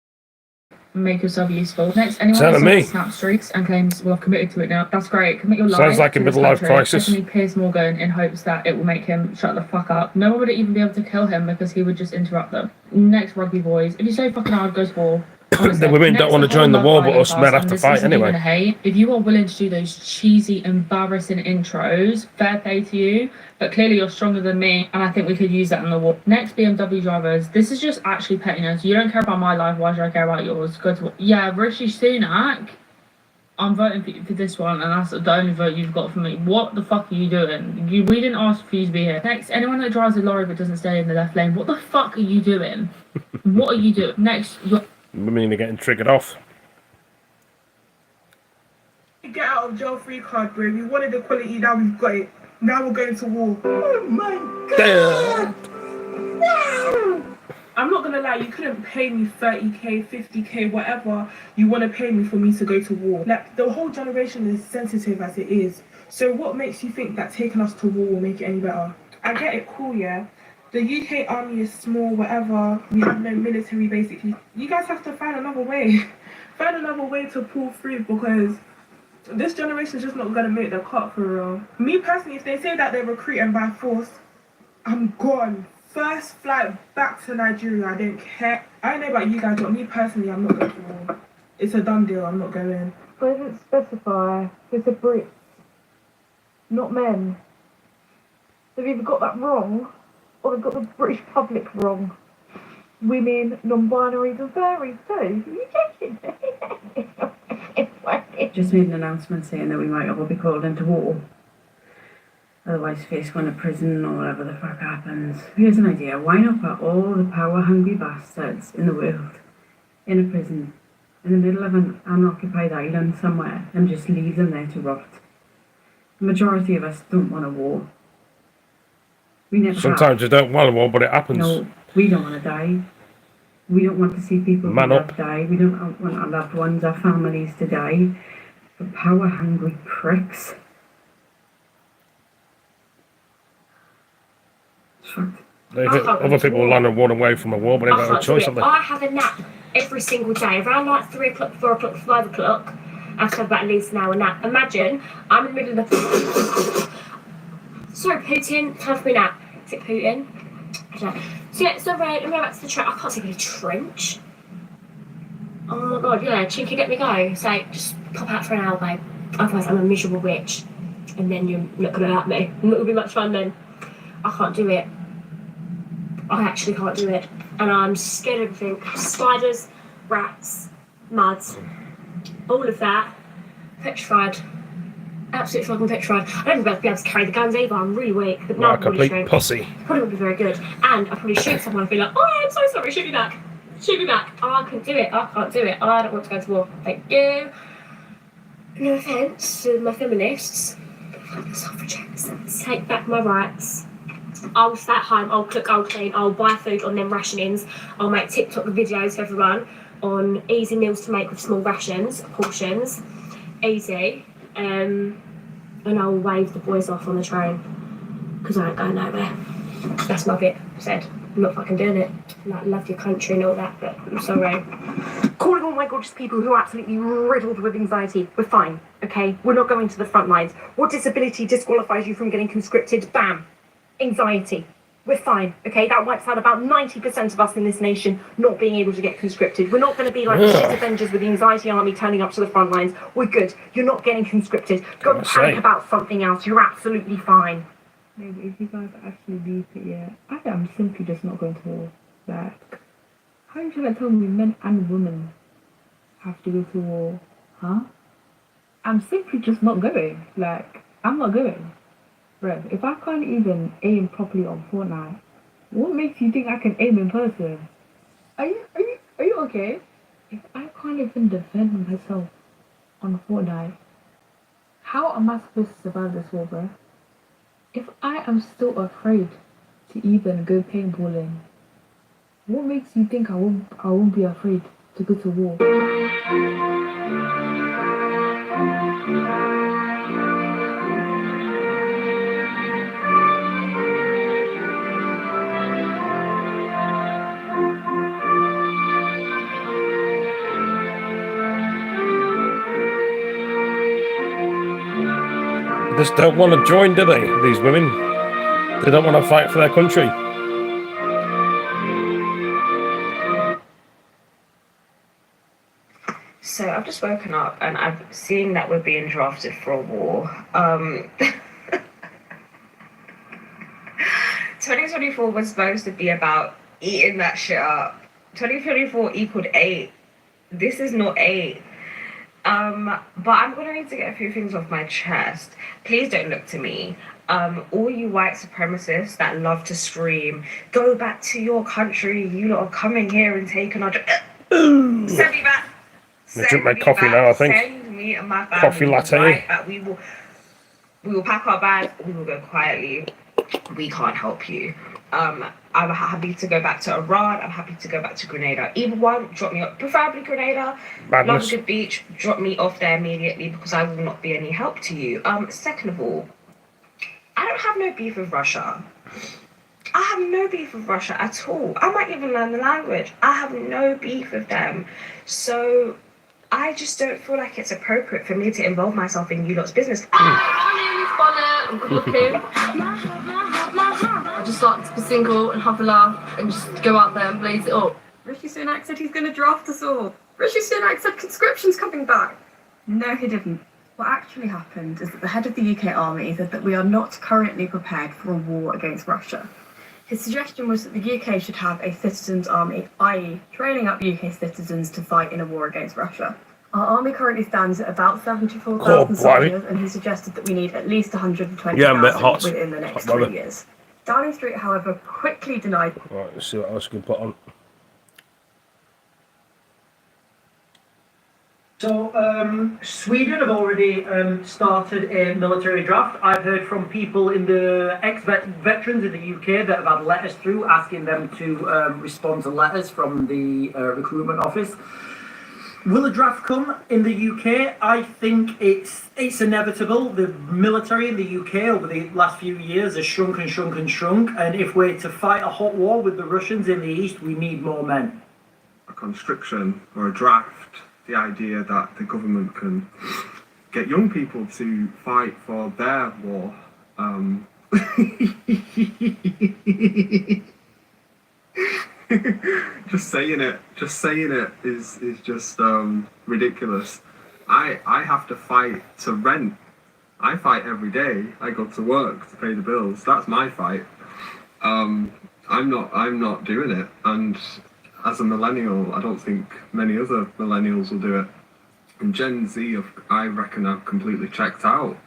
Make yourself useful. Next, anyone that snap streaks and claims, well, I've committed to it now. That's great. Commit your life. Sounds like a midlife crisis. Secondly, Piers Morgan in hopes that it will make him shut the fuck up. No one would even be able to kill him because he would just interrupt them. Next, rugby boys. If you're so fucking hard, go to war. The women don't want to join the war, but us men have to fight anyway. Hate. If you are willing to do those cheesy, embarrassing intros, fair play to you, but clearly you're stronger than me, and I think we could use that in the war. Next, BMW drivers. This is just actually pettiness. You don't care about my life, why should I care about yours? Go to war. Yeah, Rishi Sunak, I'm voting for this one, and that's the only vote you've got for me. What the fuck are you doing? We didn't ask for you to be here. Next, anyone that drives a lorry but doesn't stay in the left lane, what the fuck are you doing? What are you doing? Next, women are getting triggered off. Get out of jail free card, bro. We wanted equality, now we've got it. Now we're going to war. Oh my god! No! I'm not gonna lie, you couldn't pay me 30k, 50k, whatever you want to pay me for me to go to war. Like, the whole generation is sensitive as it is. So what makes you think that taking us to war will make it any better? I get it, cool, yeah. The UK army is small, whatever. We have no military, basically. You guys have to find another way. Find another way to pull through because this generation is just not going to make the cut for real. Me personally, if they say that they're recruiting by force, I'm gone. First flight back to Nigeria, I don't care. I don't know about you guys, but me personally, I'm not going to war. It's a done deal, I'm not going. But it doesn't specify it's a Brits, not men. They've either got that wrong, or they've got the British public wrong. Women, non-binaries, and furries too. Are you joking? Just made an announcement saying that we might all be called into war. Otherwise face going to prison or whatever the fuck happens. Here's an idea. Why not put all the power-hungry bastards in the world in a prison in the middle of an unoccupied island somewhere and just leave them there to rot? The majority of us don't want a war. We never Sometimes you don't want a war, but it happens. No, we don't want to die. We don't want to see people we love die. We don't want our loved ones, our families to die. For power-hungry pricks. It's fucked. Other people will run away from a war, but they don't have a choice, have they? I have a nap every single day, around like 3 o'clock, 4 o'clock, 5 o'clock. I have to have about at least an hour nap. Imagine I'm in the middle of the. Sorry, Putin, time for me nap. Is it Putin? I don't know. So yeah, sorry, let me go back to the trench. I can't take a trench. Oh my god, yeah, Chinky, let me go. So just pop out for an hour, babe. Otherwise, I'm a miserable witch, and then you're not gonna like me. It will be much fun then. I can't do it. I actually can't do it, and I'm scared of everything. Spiders, rats, mud, all of that. Petrified. Absolutely fucking petrified. I don't think I'd be able to carry the guns either. I'm really weak. But What a complete pussy. Probably would be very good. And I'd probably shoot someone and be like, oh, I'm so sorry, shoot me back. Shoot me back. Oh, I couldn't do it. I can't do it. I don't want to go to war. Thank you. No offence to my feminists. Fucking suffragettes. Take back my rights. I'll stay at home, I'll cook, I'll clean, I'll buy food on them rationings. I'll make TikTok videos for everyone on easy meals to make with small rations, portions. Easy. And I'll wave the boys off on the train because I ain't going nowhere. That's my bit said. I'm not fucking doing it. Like, love your country and all that, but I'm sorry. Calling all my gorgeous people who are absolutely riddled with anxiety. We're fine, okay? We're not going to the front lines. What disability disqualifies you from getting conscripted? Bam! Anxiety. We're fine, okay? That wipes out about 90% of us in this nation not being able to get conscripted. We're not going to be like the shit Avengers with the anxiety army turning up to the front lines. We're good. You're not getting conscripted. Go and panic about something else. You're absolutely fine. No, but if you guys actually leave it, yeah, I am simply just not going to war. Like, how are you trying to tell me men and women have to go to war? Huh? I'm simply just not going. Like, I'm not going. Bro, if I can't even aim properly on Fortnite, what makes you think I can aim in person? Are you okay? If I can't even defend myself on Fortnite, how am I supposed to survive this war, bro? If I am still afraid to even go paintballing, what makes you think I won't be afraid to go to war? They just don't want to join, do they, these women? They don't want to fight for their country. So I've just woken up and I've seen that we're being drafted for a war. 2024 was supposed to be about eating that shit up. 2024 equaled 8. This is not 8. But I'm gonna need to get a few things off my chest. Please don't look to me. All you white supremacists that love to scream, go back to your country, you lot are coming here and taking our... Send me back. I drink my coffee now, I think. Send me and my family Coffee latte. Right back. We will pack our bags, we will go quietly. We can't help you. I'm happy to go back to Iran. I'm happy to go back to Grenada. Either one, drop me off. Preferably Grenada. Love a good beach. Drop me off there immediately because I will not be any help to you. Second of all, I don't have no beef with Russia. I have no beef with Russia at all. I might even learn the language. I have no beef with them. So I just don't feel like it's appropriate for me to involve myself in you lot's business. I'm good looking. I just like to be single and have a laugh and just go out there and blaze it up. Rishi Sunak said he's going to draft us all. Rishi Sunak said conscription's coming back. No, he didn't. What actually happened is that the head of the UK army said that we are not currently prepared for a war against Russia. His suggestion was that the UK should have a citizens' army, i.e. training up UK citizens to fight in a war against Russia. Our army currently stands at about 74,000 soldiers, and he suggested that we need at least 120,000 within the next 3 years. Downing Street, however, quickly denied... Right, let's see what else we can put on. So, Sweden have already started a military draft. I've heard from people in the ex-veterans in the UK that have had letters through asking them to respond to letters from the recruitment office. Will a draft come in the UK? I think it's inevitable. The military in the UK over the last few years has shrunk and shrunk and shrunk. And if we're to fight a hot war with the Russians in the east, we need more men. A conscription or a draft, the idea that the government can get young people to fight for their war. Just saying it is just ridiculous. I have to fight to rent. I fight every day. I go to work to pay the bills. That's my fight. I'm not doing it. And as a millennial, I don't think many other millennials will do it. And Gen Z, I reckon, I've completely checked out.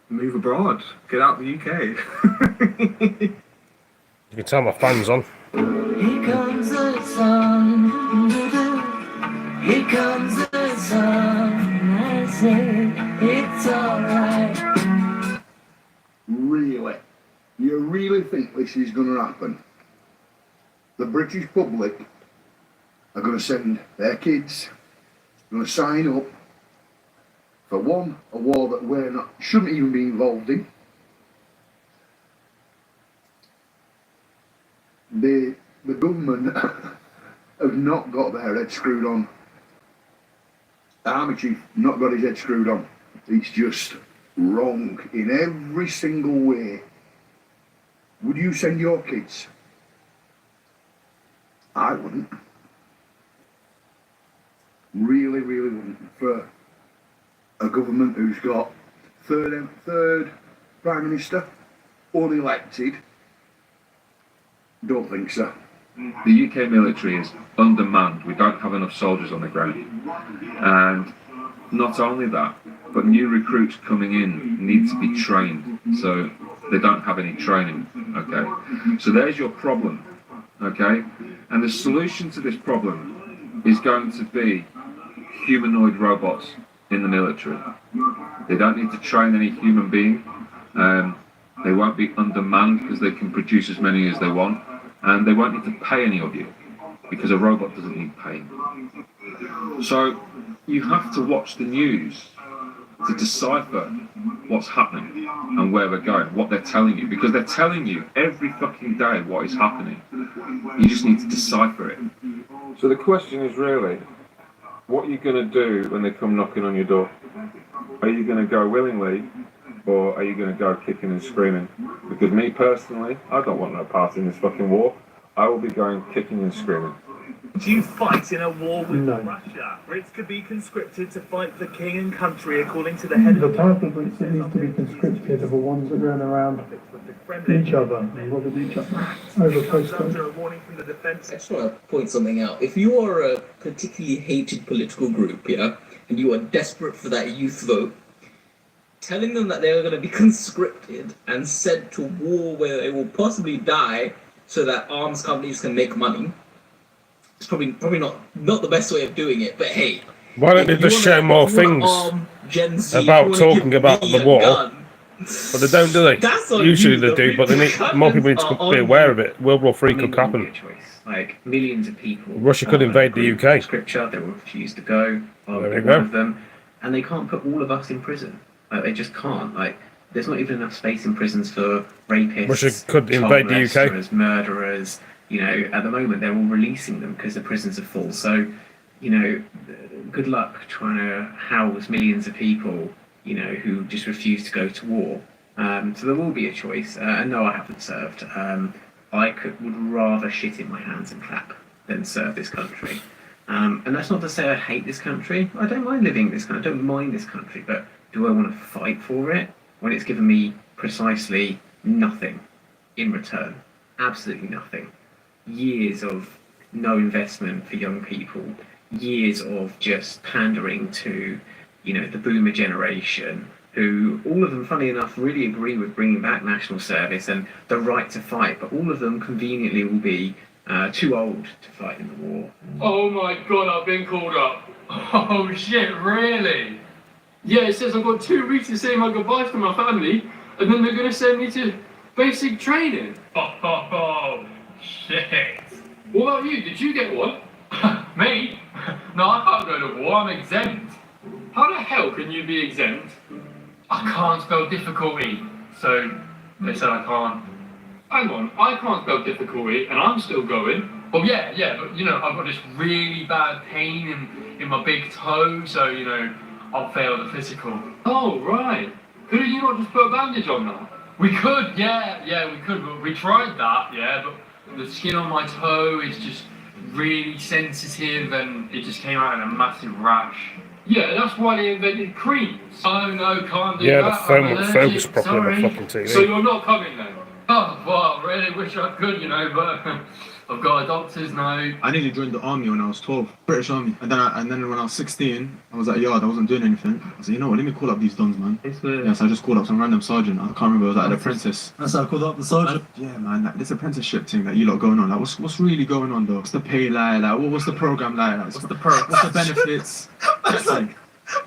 Move abroad. Get out the UK. You can tell my fan's on. Here comes the sun. Here comes the sun. I say it's alright. Really? You really think this is going to happen? The British public are going to send their kids, going to sign up for a war that shouldn't even be involved in. The government have not got their head screwed on. The army chief not got his head screwed on. It's just wrong in every single way. Would you send your kids? I wouldn't. Really, really wouldn't. For a government who's got third Prime Minister, unelected, don't think so. The UK military is undermanned. We don't have enough soldiers on the ground. And not only that, but new recruits coming in need to be trained. So they don't have any training, okay? So there's your problem, okay? And the solution to this problem is going to be humanoid robots in the military. They don't need to train any human being. They won't be undermanned because they can produce as many as they want. And they won't need to pay any of you because a robot doesn't need paying. So you have to watch the news to decipher what's happening and where they're going, what they're telling you, because they're telling you every fucking day what is happening. You just need to decipher it. So the question is really, what are you going to do when they come knocking on your door? Are you going to go willingly, or are you going to go kicking and screaming? Because me personally, I don't want no part in this fucking war. I will be going kicking and screaming. Do you fight in a war with No. Russia? Brits could be conscripted to fight the king and country according to the head The of type of Brits that need to be conscripted are the ones that are going around each other, and robbing each other over postcodes. I just want to point something out. If you are a particularly hated political group, yeah, and you are desperate for that youth vote, telling them that they are going to be conscripted and sent to war where they will possibly die so that arms companies can make money, it's probably not the best way of doing it, but hey. Why don't they just share more things about talking about the war? But they don't, do they? Usually they do, but they need more people need to be aware of it. World War III could happen. Like millions of people. Russia could invade the UK. Scripture, they will refuse to go. I'll There be we one go. of them, and they can't put all of us in prison. Like they just can't. Like there's not even enough space in prisons for rapists. Russia could invade the UK. Murderers. You know, at the moment they're all releasing them because the prisons are full. So, you know, good luck trying to house millions of people, you know, who just refuse to go to war. So there will be a choice. And no, I haven't served. Would rather shit in my hands and clap than serve this country. And that's not to say I hate this country. I don't mind living in this country. I don't mind this country. But do I want to fight for it when it's given me precisely nothing in return? Absolutely nothing. Years of no investment for young people. Years of just pandering to, you know, the boomer generation, who all of them, funny enough, really agree with bringing back national service and the right to fight, but all of them conveniently will be too old to fight in the war. Oh my god, I've been called up. Oh shit, really? Yeah, it says I've got 2 weeks to say my goodbyes to my family, and then they're gonna send me to basic training. Oh, shit. What about you? Did you get one? Me? No, I can't go to war, I'm exempt. How the hell can you be exempt? I can't spell difficulty, so they said I can't. Hang on, I can't spell difficulty and I'm still going. Oh yeah, but you know, I've got this really bad pain in my big toe, so you know, I'll fail the physical. Oh right, could you not just put a bandage on that? We could, yeah, we could, but we tried that, yeah, but the skin on my toe is just really sensitive and it just came out in a massive rash. Yeah, that's why they invented creams. Oh no, can't do Yeah, that. the I'm focus allergic. properly on the Sorry. fucking TV. So you're not coming then? Oh, well, I really wish I could, you know, but I've got a doctor's note. I nearly joined the army when I was 12, British Army. And then when I was 16, I was at yard, I wasn't doing anything. I said, you know what, let me call up these dons, man. Yes, I just called up some random sergeant. I can't remember, it was like an apprentice. That's how I called up the sergeant. Yeah, man, like, this apprenticeship thing that you lot going on, like, what's really going on, though? What's the pay like? What's the program like? What's the perks? What's the benefits? It's like,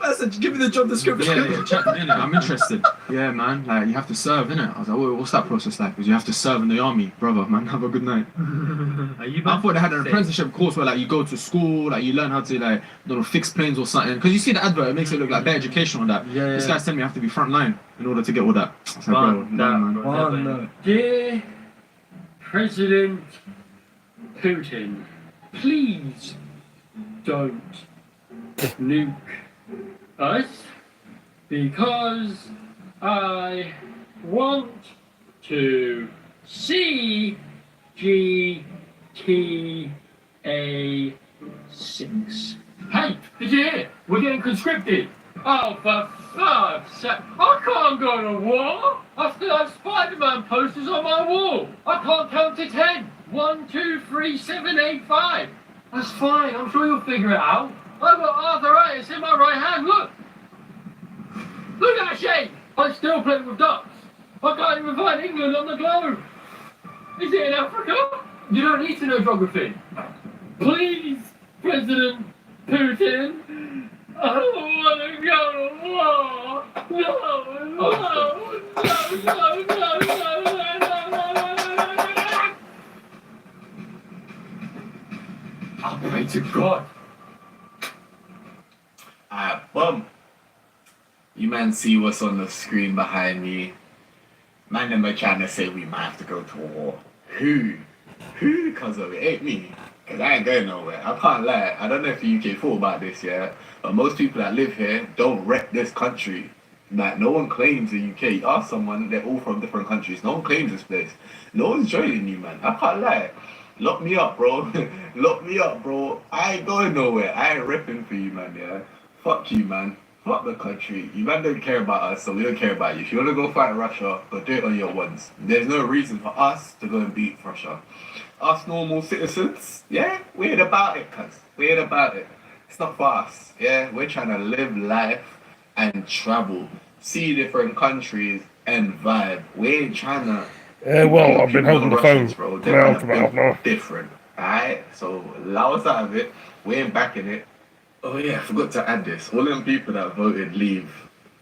I said, give me the job description. yeah, chat to me, innit? I'm interested. Yeah, man, like, you have to serve, innit? I was like, what's that process like? Because you have to serve in the army. Brother, man, have a good night. I thought they had an apprenticeship course where, like, you go to school, like, you learn how to, like, fix planes or something. Because you see the advert, it makes it look like better education on that. Yeah, This yeah. guy's telling me I have to be front line in order to get all that. I was like, bro, no, man. Dear President Putin, please don't nuke us because I want to see GTA 6. Hey, did you hear? We're getting conscripted. Oh, for fuck's sake. I can't go to war. I still have Spider-Man posters on my wall. I can't count to 10. 1, 2, 3, 7, 8, 5. That's fine. I'm sure you'll figure it out. I've got arthritis in my right hand. Look. Look at that shape. I still play with ducks. I can't even find England on the globe. Is it in Africa? You don't need to know geography. Please, President Putin. I don't want to go to war. No. I'll pray to God. Bum. You man see what's on the screen behind me. Man, them are trying to say we might have to go to war. Who? Who because of it? Ain't me. Because I ain't going nowhere. I can't lie. I don't know if the UK thought about this, yeah? But most people that live here don't rep this country. Like, no one claims the UK. You ask someone, they're all from different countries. No one claims this place. No one's joining you, man. I can't lie. Lock me up, bro. Lock me up, bro. I ain't going nowhere. I ain't repping for you, man, yeah? Fuck you, man. Fuck the country. You man don't care about us, so we don't care about you. If you want to go fight Russia, go do it on your ones. There's no reason for us to go and beat Russia. Us normal citizens, yeah, we ain't about it, cuz. We ain't about it. It's not for us, yeah? We're trying to live life and travel. See different countries and vibe. We ain't trying to... well, I've been holding the phone bro. now for about half an hour. Different, alright? So, allow us out of it. We ain't backing it. Oh yeah, I forgot to add this. All them people that voted leave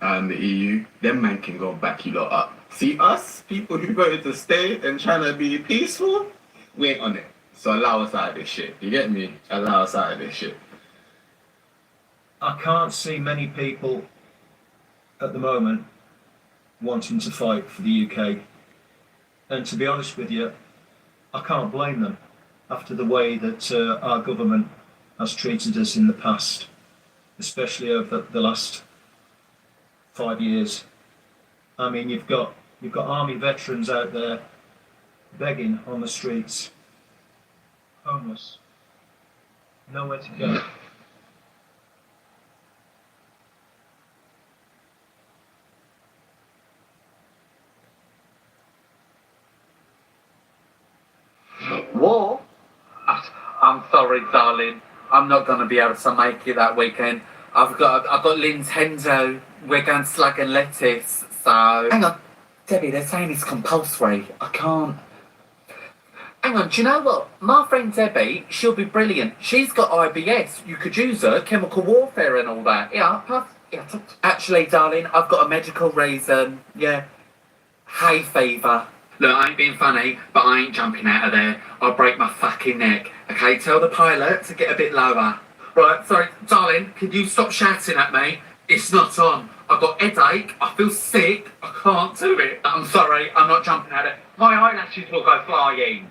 the EU, them man can go back you lot up. See us, people who voted to stay and trying to be peaceful, we ain't on it. So allow us out of this shit. You get me? Allow us out of this shit. I can't see many people at the moment wanting to fight for the UK. And to be honest with you, I can't blame them after the way that our government has treated us in the past, especially over the last 5 years. I mean, you've got army veterans out there begging on the streets, homeless, nowhere to go. War? I'm sorry, darling. I'm not going to be able to make it that weekend. I've got Nintendo. We're going slag and lettuce, so... Hang on. Debbie, they're saying it's compulsory. I can't... Hang on, do you know what? My friend Debbie, she'll be brilliant. She's got IBS. You could use her, chemical warfare and all that. Yeah, actually, darling, I've got a medical reason. Yeah. Hay fever. Look, I ain't being funny, but I ain't jumping out of there. I'll break my fucking neck. Okay, tell the pilot to get a bit lower. Right, sorry, darling, could you stop shouting at me? It's not on. I've got headache, I feel sick, I can't do it. I'm sorry, I'm not jumping at it. My eyelashes will go flying.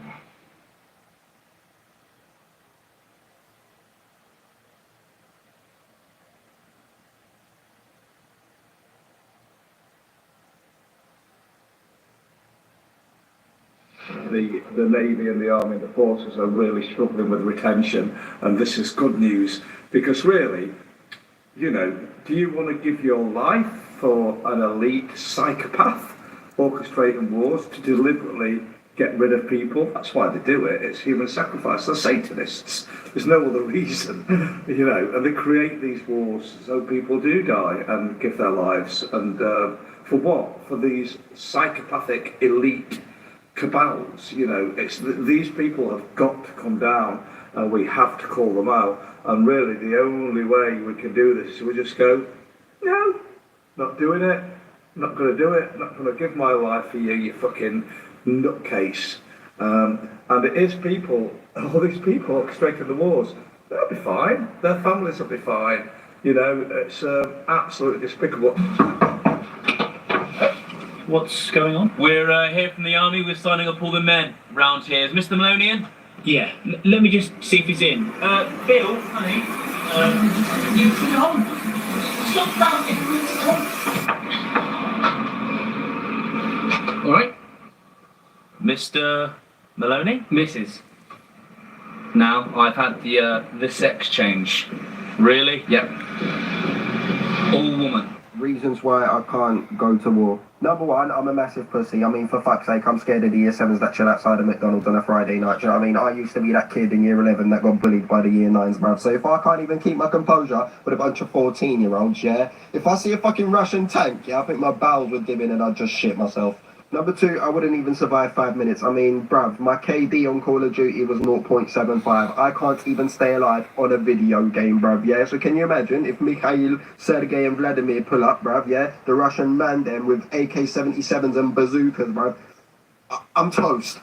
The Navy and the Army and the forces are really struggling with retention, and this is good news because really You know, do you want to give your life for an elite psychopath orchestrating wars to deliberately get rid of people? That's why they do it. It's human sacrifice. They're Satanists. There's no other reason, you know. And they create these wars so people do die and give their lives. And for what? For these psychopathic elite cabals, you know. These people have got to come down, and we have to call them out. And really, the only way we can do this is we just go, no, not doing it, not going to do it, not going to give my life for you, you fucking nutcase. And it is people, all these people orchestrating the wars. They'll be fine, their families will be fine. You know, it's absolutely despicable. What's going on? We're here from the army. We're signing up all the men round here. Is Mr. Maloney in? Yeah. Let me just see if he's in. Bill, honey. You hold. Stop that. All right. Mr. Maloney? Mrs. Now I've had the sex change. Really? Yep. All woman. Reasons why I can't go to war. Number one, I'm a massive pussy. I mean, for fuck's sake, I'm scared of the year 7s that chill outside of McDonald's on a Friday night. Do you know what I mean? I used to be that kid in year 11 that got bullied by the year 9s, bruv. So if I can't even keep my composure with a bunch of 14-year-olds, yeah? If I see a fucking Russian tank, yeah, I think my bowels would give in and I'd just shit myself. Number two, I wouldn't even survive 5 minutes. I mean, bruv, my KD on Call of Duty was 0.75. I can't even stay alive on a video game, bruv, yeah? So can you imagine if Mikhail, Sergei and Vladimir pull up, bruv, yeah? The Russian man then with AK-77s and bazookas, bruv. I'm toast.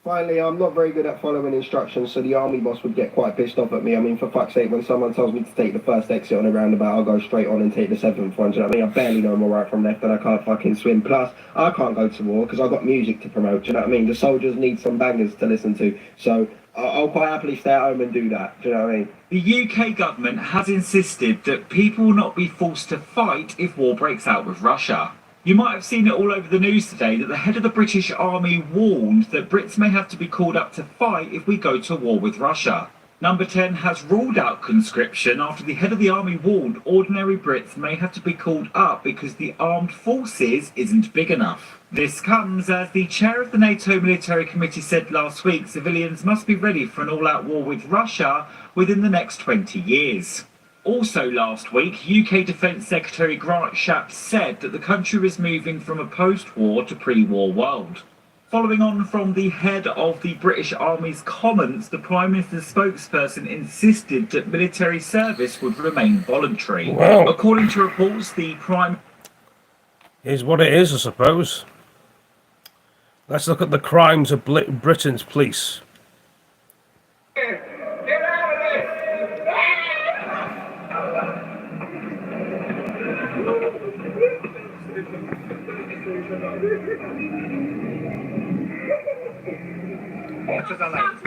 Finally, I'm not very good at following instructions, so the army boss would get quite pissed off at me. I mean, for fuck's sake, when someone tells me to take the first exit on a roundabout, I'll go straight on and take the 7th one. Do you know what I mean? I barely know my right from left and I can't fucking swim. Plus, I can't go to war because I've got music to promote. Do you know what I mean? The soldiers need some bangers to listen to. So I'll quite happily stay at home and do that. Do you know what I mean? The UK government has insisted that people will not be forced to fight if war breaks out with Russia. You might have seen it all over the news today that the head of the British Army warned that Brits may have to be called up to fight if we go to war with Russia. Number 10 has ruled out conscription after the head of the army warned ordinary Brits may have to be called up because the armed forces isn't big enough. This comes as the chair of the NATO Military Committee said last week civilians must be ready for an all-out war with Russia within the next 20 years. Also last week, UK Defence Secretary Grant Shapps said that the country was moving from a post-war to pre-war world. Following on from the head of the British Army's comments, the Prime Minister's spokesperson insisted that military service would remain voluntary. Wow. According to reports, the Prime... Is what it is, I suppose. Let's look at the crimes of Britain's police.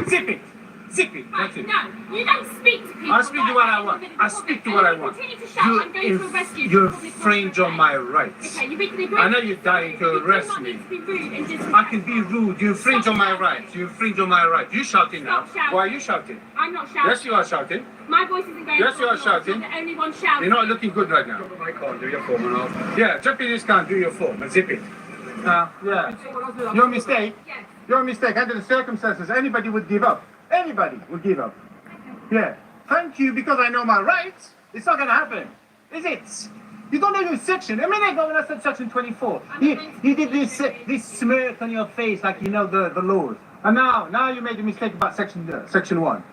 Zip it! Zip it! That's it. No, you don't speak to people. I speak to what I want. I speak to what I want. You infringe on my rights. Okay, you I know you're dying to arrest me. I can be rude. You infringe on my rights. You infringe on my rights. You shouting now. Why are you shouting? I'm not shouting. Yes, you are shouting. My voice isn't going. Yes, you are shouting. You're the only one shouting. You're not looking good right now. I can't do your form and all. Yeah, jump in this car and do your form and zip it. Yeah. Your mistake. Yes. Your mistake. Under the circumstances, anybody would give up. Anybody would give up. Yeah. Thank you, because I know my rights. It's not going to happen, is it? You don't know your section. A minute ago when I said section 24, you did this smirk on your face like you know the laws. And now you made a mistake about section 1.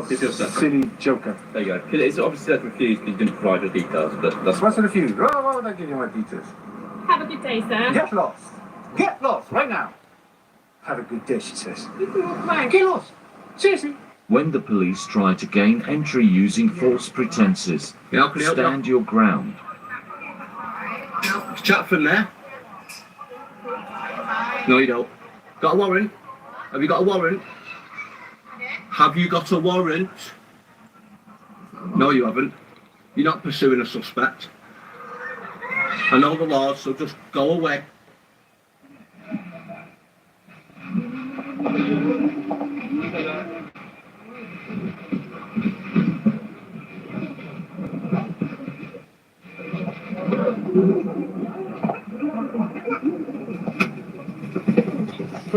Silly joker. There you go. It's obviously that's refused because you didn't provide your details, but that's... What's refused? Why would I give you my details? Have a good day, sir. Get lost. Get lost right now. Have a good day, she says. You can walk away. Get lost. Seriously. When the police try to gain entry using false pretenses, stand your ground. It's Chatford there. No, you don't. Got a warrant? Have you got a warrant? Have you got a warrant? No, you haven't. You're not pursuing a suspect. I know the laws, so just go away.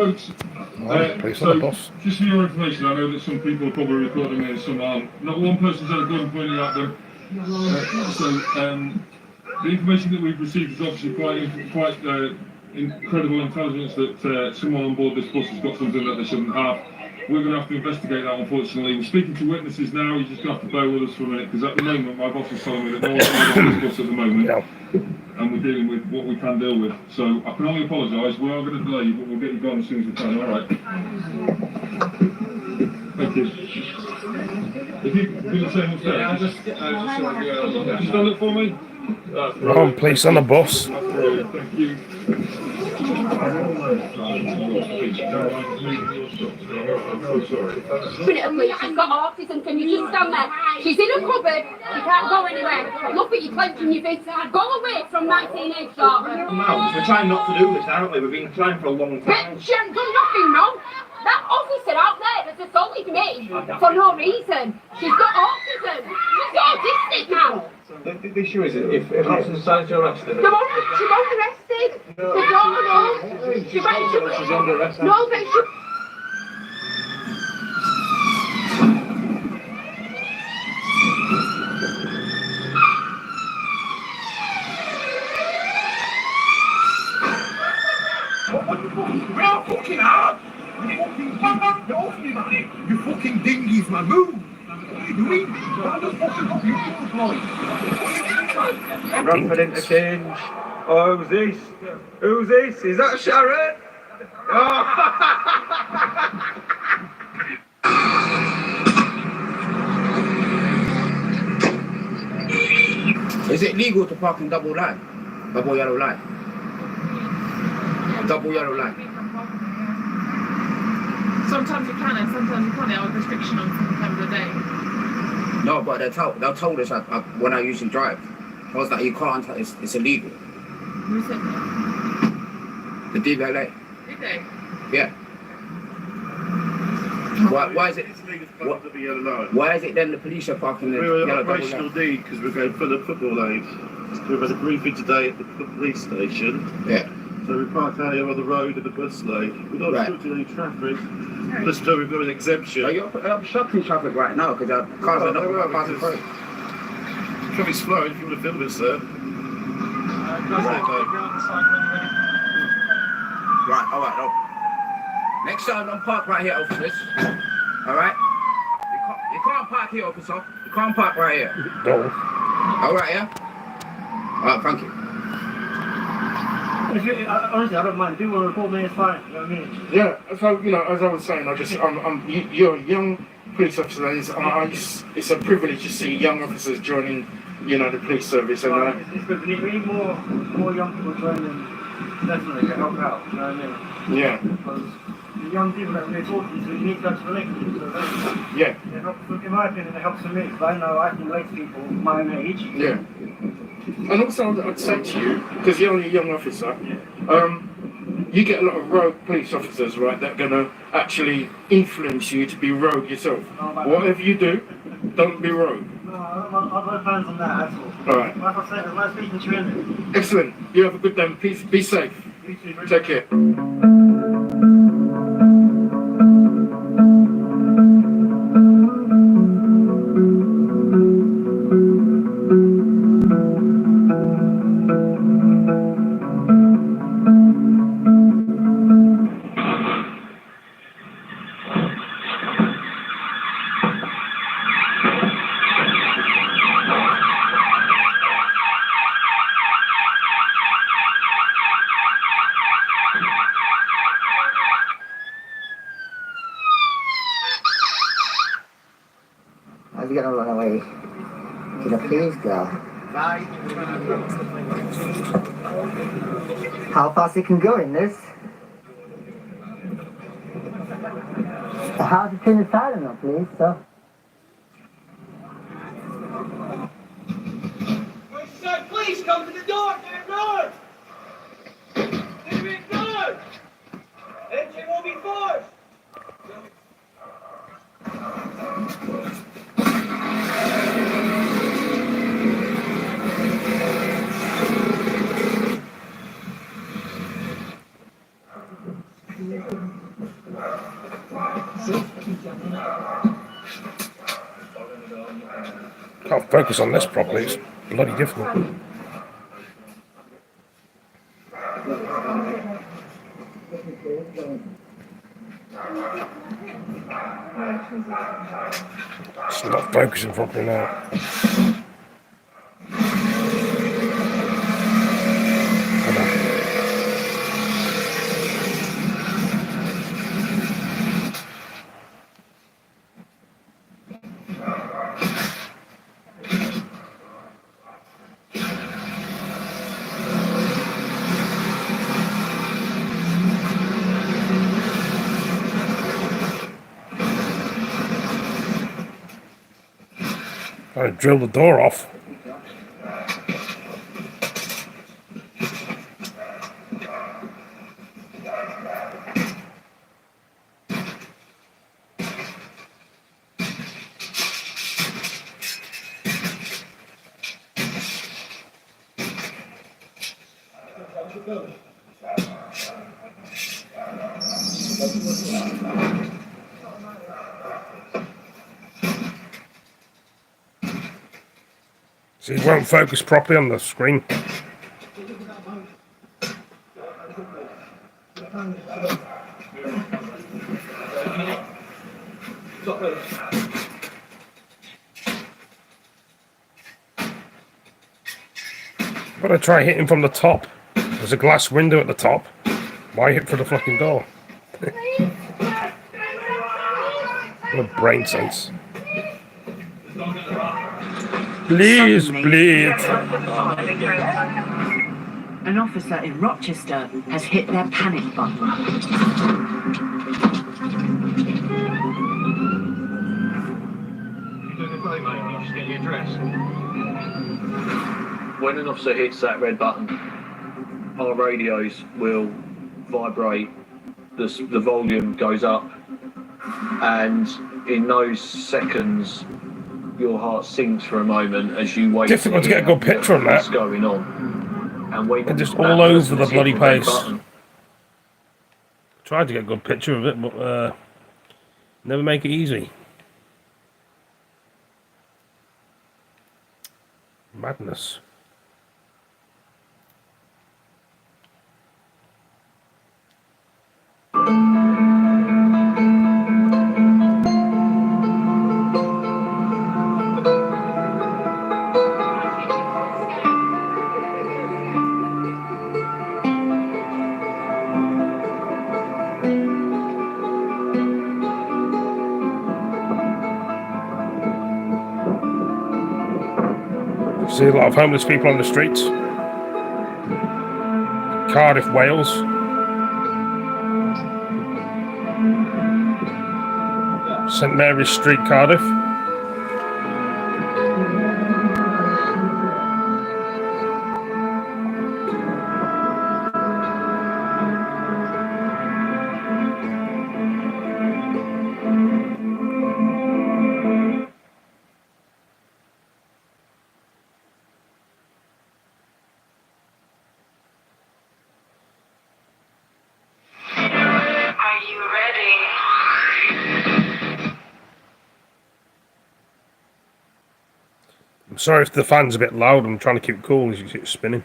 folks, Police on the bus. just for your information, I know that some people are probably recording me and some aren't. Not one person's had a gun pointed at them. The information that we've received is obviously quite incredible intelligence that someone on board this bus has got something that they shouldn't have. We're going to have to investigate that, unfortunately. We're speaking to witnesses now. You're just going to have to bear with us for a minute, because at the moment, my boss is telling me that no one's on this bus at the moment. And we're dealing with what we can deal with. So I can only apologise. We are going to delay you, but we'll get you gone as soon as we can. All right. Thank you. If you do the same upstairs. Yeah, just stand up for me. Police on the bus. Thank you. She's got autism, can you just stand there? She's in a cupboard, she can't go anywhere. Look at you clenching your fists. Go away from my teenage daughter. We're trying not to do this, aren't we? We've been trying for a long time. But she hasn't done nothing wrong. That officer out there has assaulted me for no reason. She's got autism. She's autistic now. The issue is, if officers decide to arrest her... She won't arrested. They don't know. She's under arrest. No, but she... We're fucking hard! You fucking dingies, man, move! You mean? Bradford interchange. Oh, who's this? Who's this? Is that Sharon? Oh. Is it legal to park in double line? Double yellow line? Double yellow line. Sometimes you can and sometimes you can't. They have a restriction on some times of the day. No, but they'll told us when I usually drive. I was like, you can't, it's illegal. Who said that? The DVLA. Did they? Yeah. Why is it? Why is it then the police are parking the We're yellow on double operational line? D because we're going for the football aid. We've had a briefing today at the police station. Yeah. So we parked out here on the road in the bus lane. We're not obstructing any traffic. Plus, we've got an exemption. You're obstructing traffic right now because cars are not passing through. Traffic's flowing if you want to film it, sir. Right, alright, no. Next time, don't park right here, officers. Alright? You can't park here, officer. You can't park right here. No. Alright, yeah? Alright, thank you. Honestly, I don't mind. If you want to report me, it's fine. You know what I mean? Yeah, so, you know, as I was saying, you're a young police officer, and it's a privilege to see young officers joining, you know, the police service. And it's good. We need more young people joining, definitely, to help out. You know what I mean? Yeah. Because the young people that we're talking to, you need to actually relate to them. So yeah. It helps, in my opinion, it helps for me. Because I know I can relate to people my own age. Yeah. And also, I'd say to you, because you're only a young officer, you get a lot of rogue police officers, right, that are going to actually influence you to be rogue yourself. Whatever you do, don't be rogue. No, I'm not fans on that at all. All right. Like I said, I'm speaking to you. Excellent. You have a good day. Peace. Be safe. Take care. How's he gonna run away? Can I please go? How fast he can go in this? How to turn the siren on, please, sir? Please come to the door, get good! Get good! Entry will be forced! Can't focus on this properly, it's bloody difficult. It's not focusing properly now. I drilled the door off. See, it won't focus properly on the screen. But I try hitting from the top. There's a glass window at the top. Why hit for the fucking door? What a brain sense. Please, please. An officer in Rochester has hit their panic button. When an officer hits that red button, our radios will vibrate, the volume goes up, and in those seconds, your heart sinks for a moment as you wait. Difficult to get a good picture on that. What's going on? And when they're just all over the bloody place. Tried to get a good picture of it, but never make it easy. Madness. See a lot of homeless people on the streets. Cardiff, Wales. St Mary's Street, Cardiff. I'm sorry if the fan's a bit loud, I'm trying to keep it cool as you see it spinning.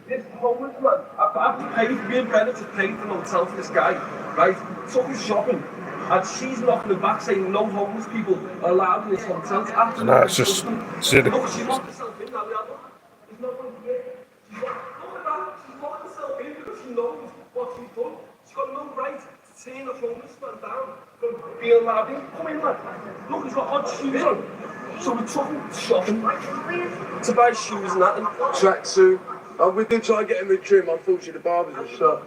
This homeless man, I've paid, me and Brennan have paid the motel for this guy, right? Took him shopping, and she's knocking him back saying no homeless people are allowed in this hotel. It's absolutely No, it's just silly. Look, she locked herself in now, there's no one here. Look at that, she's locked herself in because she knows what she's done. She's got no right to turn a homeless man down from being allowed in. Come in, lad. Look, he's got odd shoes on. So we took him shopping to buy shoes and that, and Tracksuit. And we did try and get him in trim, unfortunately the barbers were shut.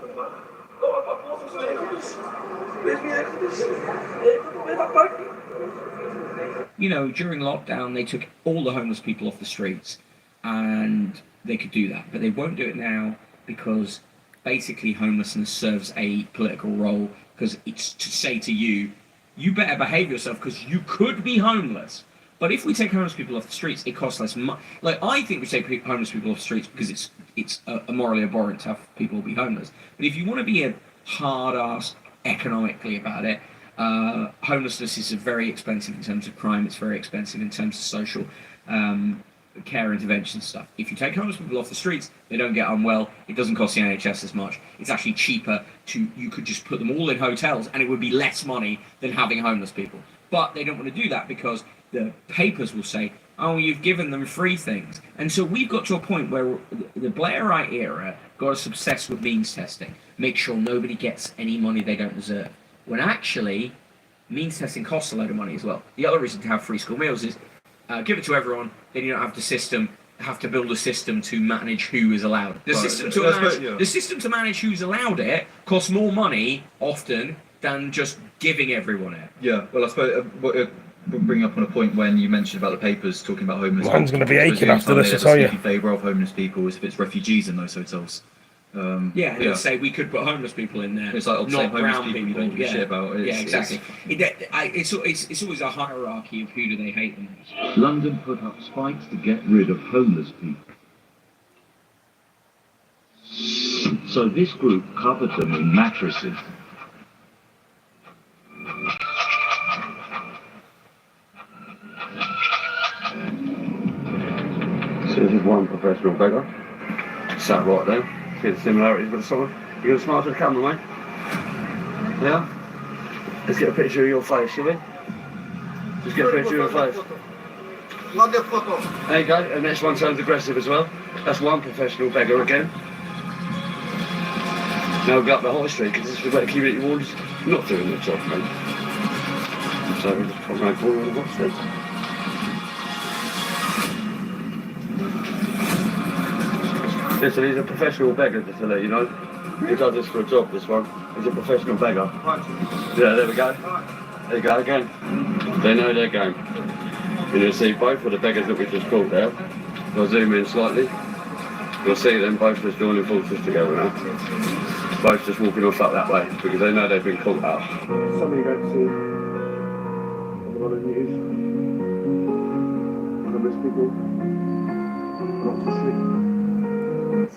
You know, during lockdown, they took all the homeless people off the streets, and they could do that, but they won't do it now because basically homelessness serves a political role, because it's to say to you, you better behave yourself because you could be homeless. But if we take homeless people off the streets, it costs less money. Like, I think we take homeless people off the streets because it's morally abhorrent to have people be homeless. But if you want to be a hard-ass economically about it, homelessness is very expensive in terms of crime. It's very expensive in terms of social care intervention stuff. If you take homeless people off the streets, they don't get unwell. It doesn't cost the NHS as much. It's actually cheaper you could just put them all in hotels and it would be less money than having homeless people. But they don't want to do that because the papers will say, oh, you've given them free things. And so we've got to a point where the Blairite era got us obsessed with means testing. Make sure nobody gets any money they don't deserve. When actually, means testing costs a load of money as well. The other reason to have free school meals is give it to everyone, then you don't have to build a system to manage who is allowed. The system to manage who's allowed it costs more money, often, than just giving everyone it. Yeah, well, I suppose we'll bring up on a point when you mentioned about the papers talking about homeless people. Mine's going to be aching after this, I tell you. In favour of homeless people is if it's refugees in those hotels. Let's say we could put homeless people in there. It's like not homeless brown people you don't give a shit about. Exactly. It's always a hierarchy of who do they hate the most. London put up spikes to get rid of homeless people. So this group covered them in mattresses. So this is one professional beggar. Sat right there. See the similarities with the song. You gonna smile to the camera, mate? Yeah? Let's get a picture of your face, shall we? Just get a picture of your face. There you go, and next one turns aggressive as well. That's one professional beggar again. Now we'll go up the high street because this is where the community ward's not doing the job, mate. So we'll just put around the corner on the high street. Listen, he's a professional beggar, just to let you know. He does this for a job, this one. He's a professional beggar. Yeah, there we go. There you go again. They know their game. You'll see both of the beggars that we just caught there. I'll zoom in slightly. You'll see them both just joining forces together now. Both just walking off up that way, because they know they've been caught out. Somebody going to see on a lot of news. Homeless people. Not to sleep.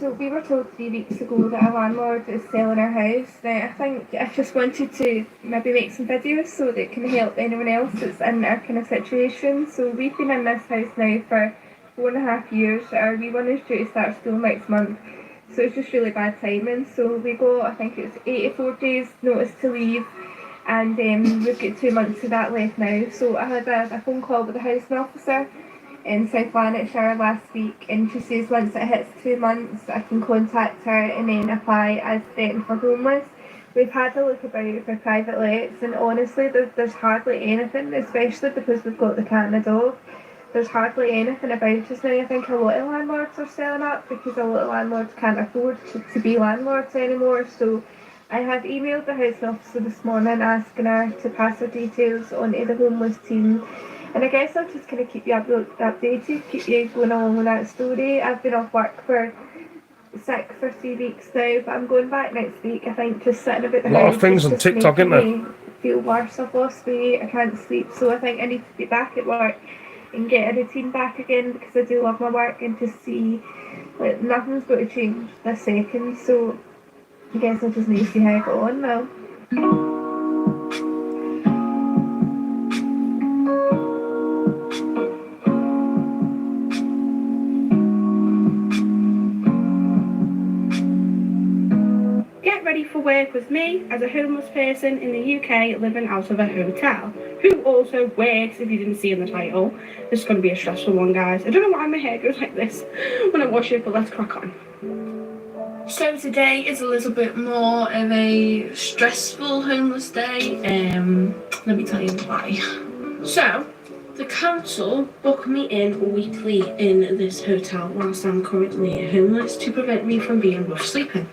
So we were told 3 weeks ago that a landlord is selling our house. Now I think I just wanted to maybe make some videos so that it can help anyone else that's in our kind of situation. So we've been in this house now for 4.5 years. Our wee one is due to start school next month. So it's just really bad timing. So we got, I think it's 84 days notice to leave, and we've got 2 months of that left now. So I had a phone call with the housing officer in South Lanarkshire last week, and she says once it hits 2 months I can contact her and then apply as threatened for homeless. We've had a look about for private lets, and honestly there's hardly anything, especially because we've got the cat and the dog. There's hardly anything about us now. I think a lot of landlords are selling up because a lot of landlords can't afford to be landlords anymore. So I have emailed the housing officer this morning asking her to pass her details on to the homeless team. And I guess I'll just kind of keep you updated, keep you going along with that story. I've been off work sick for 3 weeks now, but I'm going back next week. I think just sitting about the house. A lot of things on TikTok, isn't there? Feel worse. I've lost weight. I can't sleep, so I think I need to get back at work and get a routine back again because I do love my work, and to see like nothing's going to change this second. So I guess I just need to see how I go on now. For work with me as a homeless person in the UK living out of a hotel, who also works, if you didn't see in the title. This is going to be a stressful one, guys. I don't know why my hair goes like this when I wash it, but let's crack on. So today is a little bit more of a stressful homeless day. Let me tell you why. So the council book me in weekly in this hotel whilst I'm currently homeless to prevent me from being rough sleeping.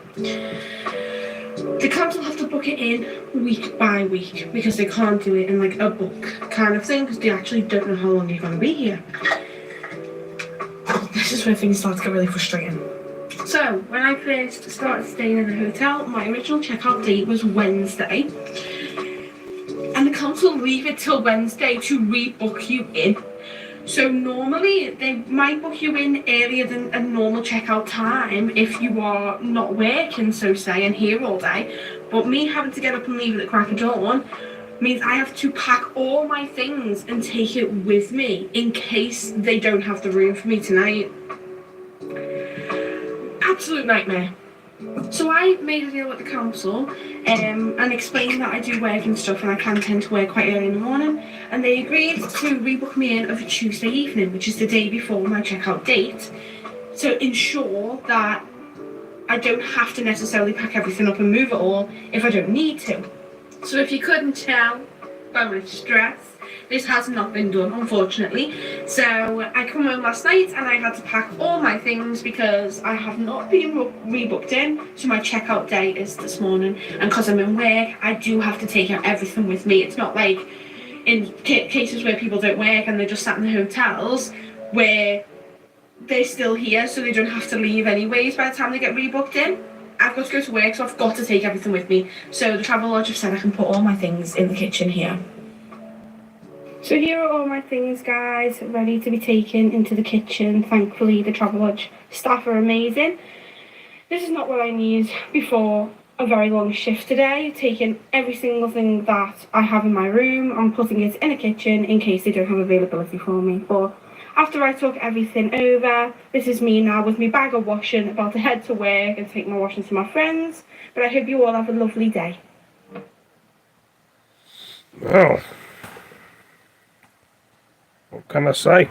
The council have to book it in week by week because they can't do it in like a book kind of thing because they actually don't know how long you're going to be here. This is where things start to get really frustrating. So, when I first started staying in the hotel, my original checkout date was Wednesday. And the council leave it till Wednesday to rebook you in. So normally they might book you in earlier than a normal checkout time if you are not working, so say, and here all day. But me having to get up and leave at the crack of dawn means I have to pack all my things and take it with me in case they don't have the room for me tonight. Absolute nightmare. So I made a deal with the council and explained that I do work and stuff and I can tend to work quite early in the morning, and they agreed to rebook me in of a Tuesday evening, which is the day before my checkout date, to ensure that I don't have to necessarily pack everything up and move it all if I don't need to. So if you couldn't tell by my stress, this has not been done, unfortunately. So I come home last night and I had to pack all my things because I have not been rebooked in. So my checkout day is this morning, and because I'm in work, I do have to take out everything with me. It's not like in cases where people don't work and they're just sat in the hotels where they're still here, so they don't have to leave anyways by the time they get rebooked in. I've got to go to work, so I've got to take everything with me. So the travel lodge have said I can put all my things in the kitchen here. So here are all my things, guys, ready to be taken into the kitchen. Thankfully, the travel lodge staff are amazing. This is not what I need before a very long shift today. Taking every single thing that I have in my room and putting it in a kitchen in case they don't have availability for me. But after I took everything over, this is me now with my bag of washing, about to head to work and take my washing to my friends. But I hope you all have a lovely day. Well, what can I say?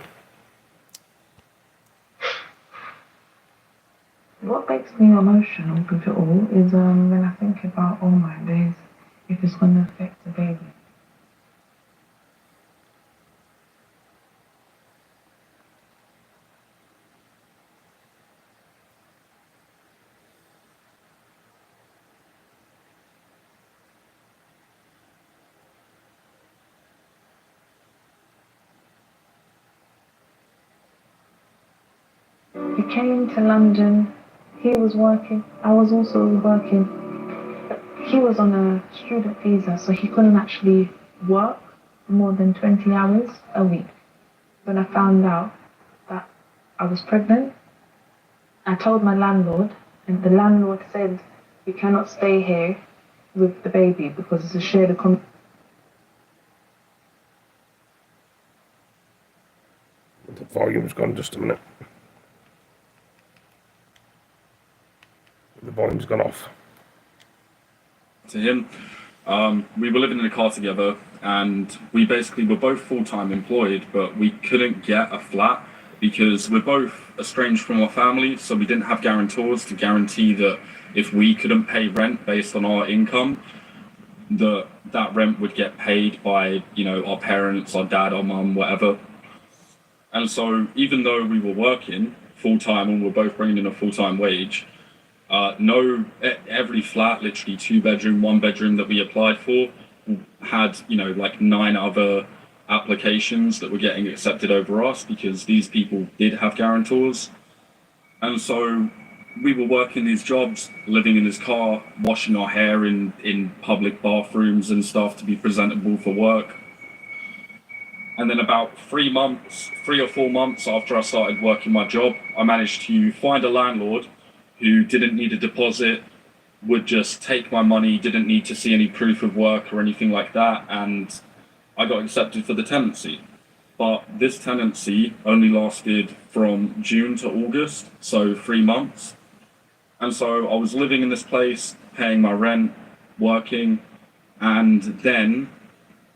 What makes me emotional with it all is when I think about all my days, if it's going to affect the baby. He came to London, he was working, I was also working. He was on a student visa, so he couldn't actually work more than 20 hours a week. When I found out that I was pregnant, I told my landlord, and the landlord said, "You cannot stay here with the baby because it's a shared accommodation." The volume's gone just a minute. The volume's gone off. To him, we were living in a car together, and we basically were both full-time employed, but we couldn't get a flat because we're both estranged from our family, so we didn't have guarantors to guarantee that if we couldn't pay rent based on our income, that rent would get paid by, you know, our parents, our dad, our mum, whatever. And so even though we were working full-time and we were both bringing in a full-time wage, every flat, literally 2-bedroom, 1-bedroom that we applied for had, you know, like 9 other applications that were getting accepted over us because these people did have guarantors. And so we were working these jobs, living in this car, washing our hair in public bathrooms and stuff to be presentable for work. And then about 3 or 4 months after I started working my job, I managed to find a landlord who didn't need a deposit, would just take my money, didn't need to see any proof of work or anything like that, and I got accepted for the tenancy. But this tenancy only lasted from June to August, so 3 months. And so I was living in this place, paying my rent, working, and then,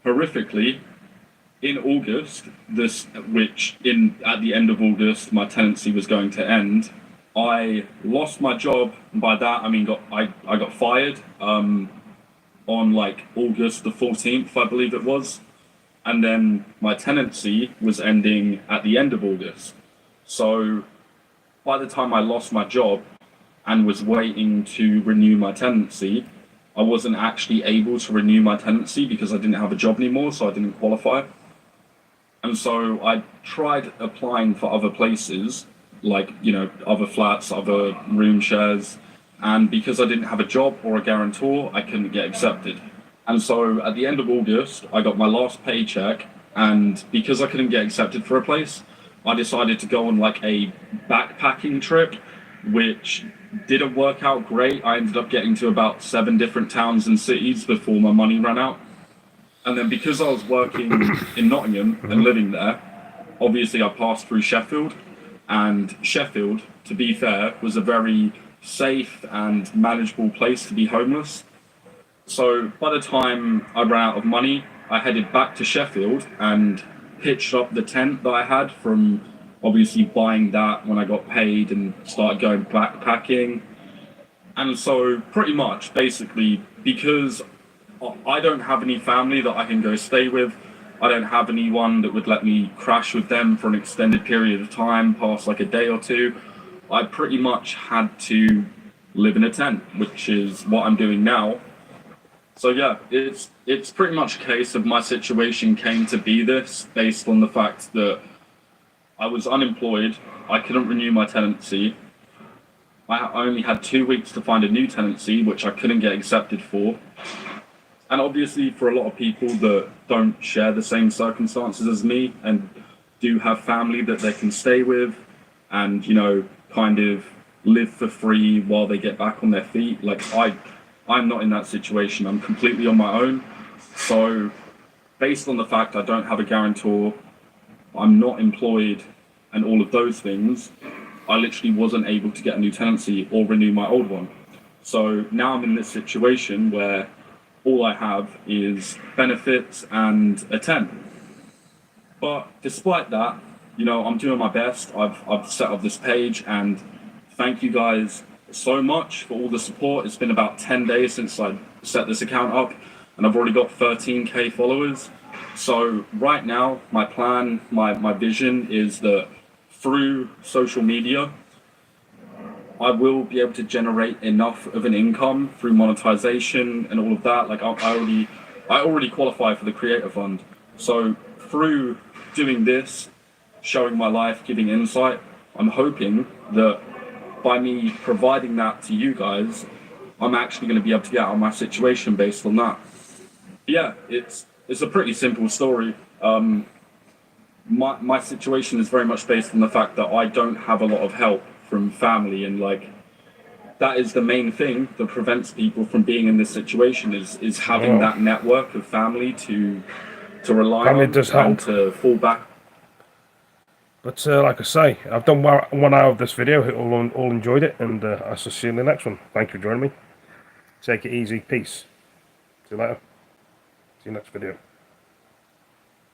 horrifically, in August, at the end of August, my tenancy was going to end. I lost my job, and by that I mean I got fired on like August the 14th, I believe it was, and then my tenancy was ending at the end of August. So by the time I lost my job and was waiting to renew my tenancy, I wasn't actually able to renew my tenancy because I didn't have a job anymore, so I didn't qualify. And so I tried applying for other places, like, you know, other flats, other room shares, and because I didn't have a job or a guarantor, I couldn't get accepted. And so at the end of August, I got my last paycheck And because I couldn't get accepted for a place, I decided to go on like a backpacking trip, which didn't work out great. I ended up getting to about 7 different towns and cities before my money ran out. And then because I was working in Nottingham and living there, obviously I passed through Sheffield. And Sheffield, to be fair, was a very safe and manageable place to be homeless. So by the time I ran out of money, I headed back to Sheffield and pitched up the tent that I had from obviously buying that when I got paid and started going backpacking. And so pretty much, basically, because I don't have any family that I can go stay with, I don't have anyone that would let me crash with them for an extended period of time, past like a day or two, I pretty much had to live in a tent, which is what I'm doing now. So yeah, it's pretty much a case of my situation came to be this based on the fact that I was unemployed, I couldn't renew my tenancy, I only had 2 weeks to find a new tenancy, which I couldn't get accepted for. And obviously for a lot of people that don't share the same circumstances as me and do have family that they can stay with and, you know, kind of live for free while they get back on their feet, like I'm not in that situation. I'm completely on my own. So based on the fact I don't have a guarantor, I'm not employed and all of those things, I literally wasn't able to get a new tenancy or renew my old one. So now I'm in this situation where all I have is benefits and a tent. But despite that, you know, I'm doing my best. I've set up this page, and thank you guys so much for all the support. It's been about 10 days since I set this account up, and I've already got 13k followers. So right now, my plan, my vision is that through social media, I will be able to generate enough of an income through monetization and all of that. Like I already qualify for the Creator Fund. So through doing this, showing my life, giving insight, I'm hoping that by me providing that to you guys, I'm actually going to be able to get out of my situation based on that. Yeah, it's a pretty simple story. My situation is very much based on the fact that I don't have a lot of help from family, and like that is the main thing that prevents people from being in this situation is having that network of family to rely on and to fall back. But like I say, I've done 1 hour of this video. All enjoyed it, and I'll see you in the next one. Thank you for joining me. Take it easy. Peace. See you later. See you next video.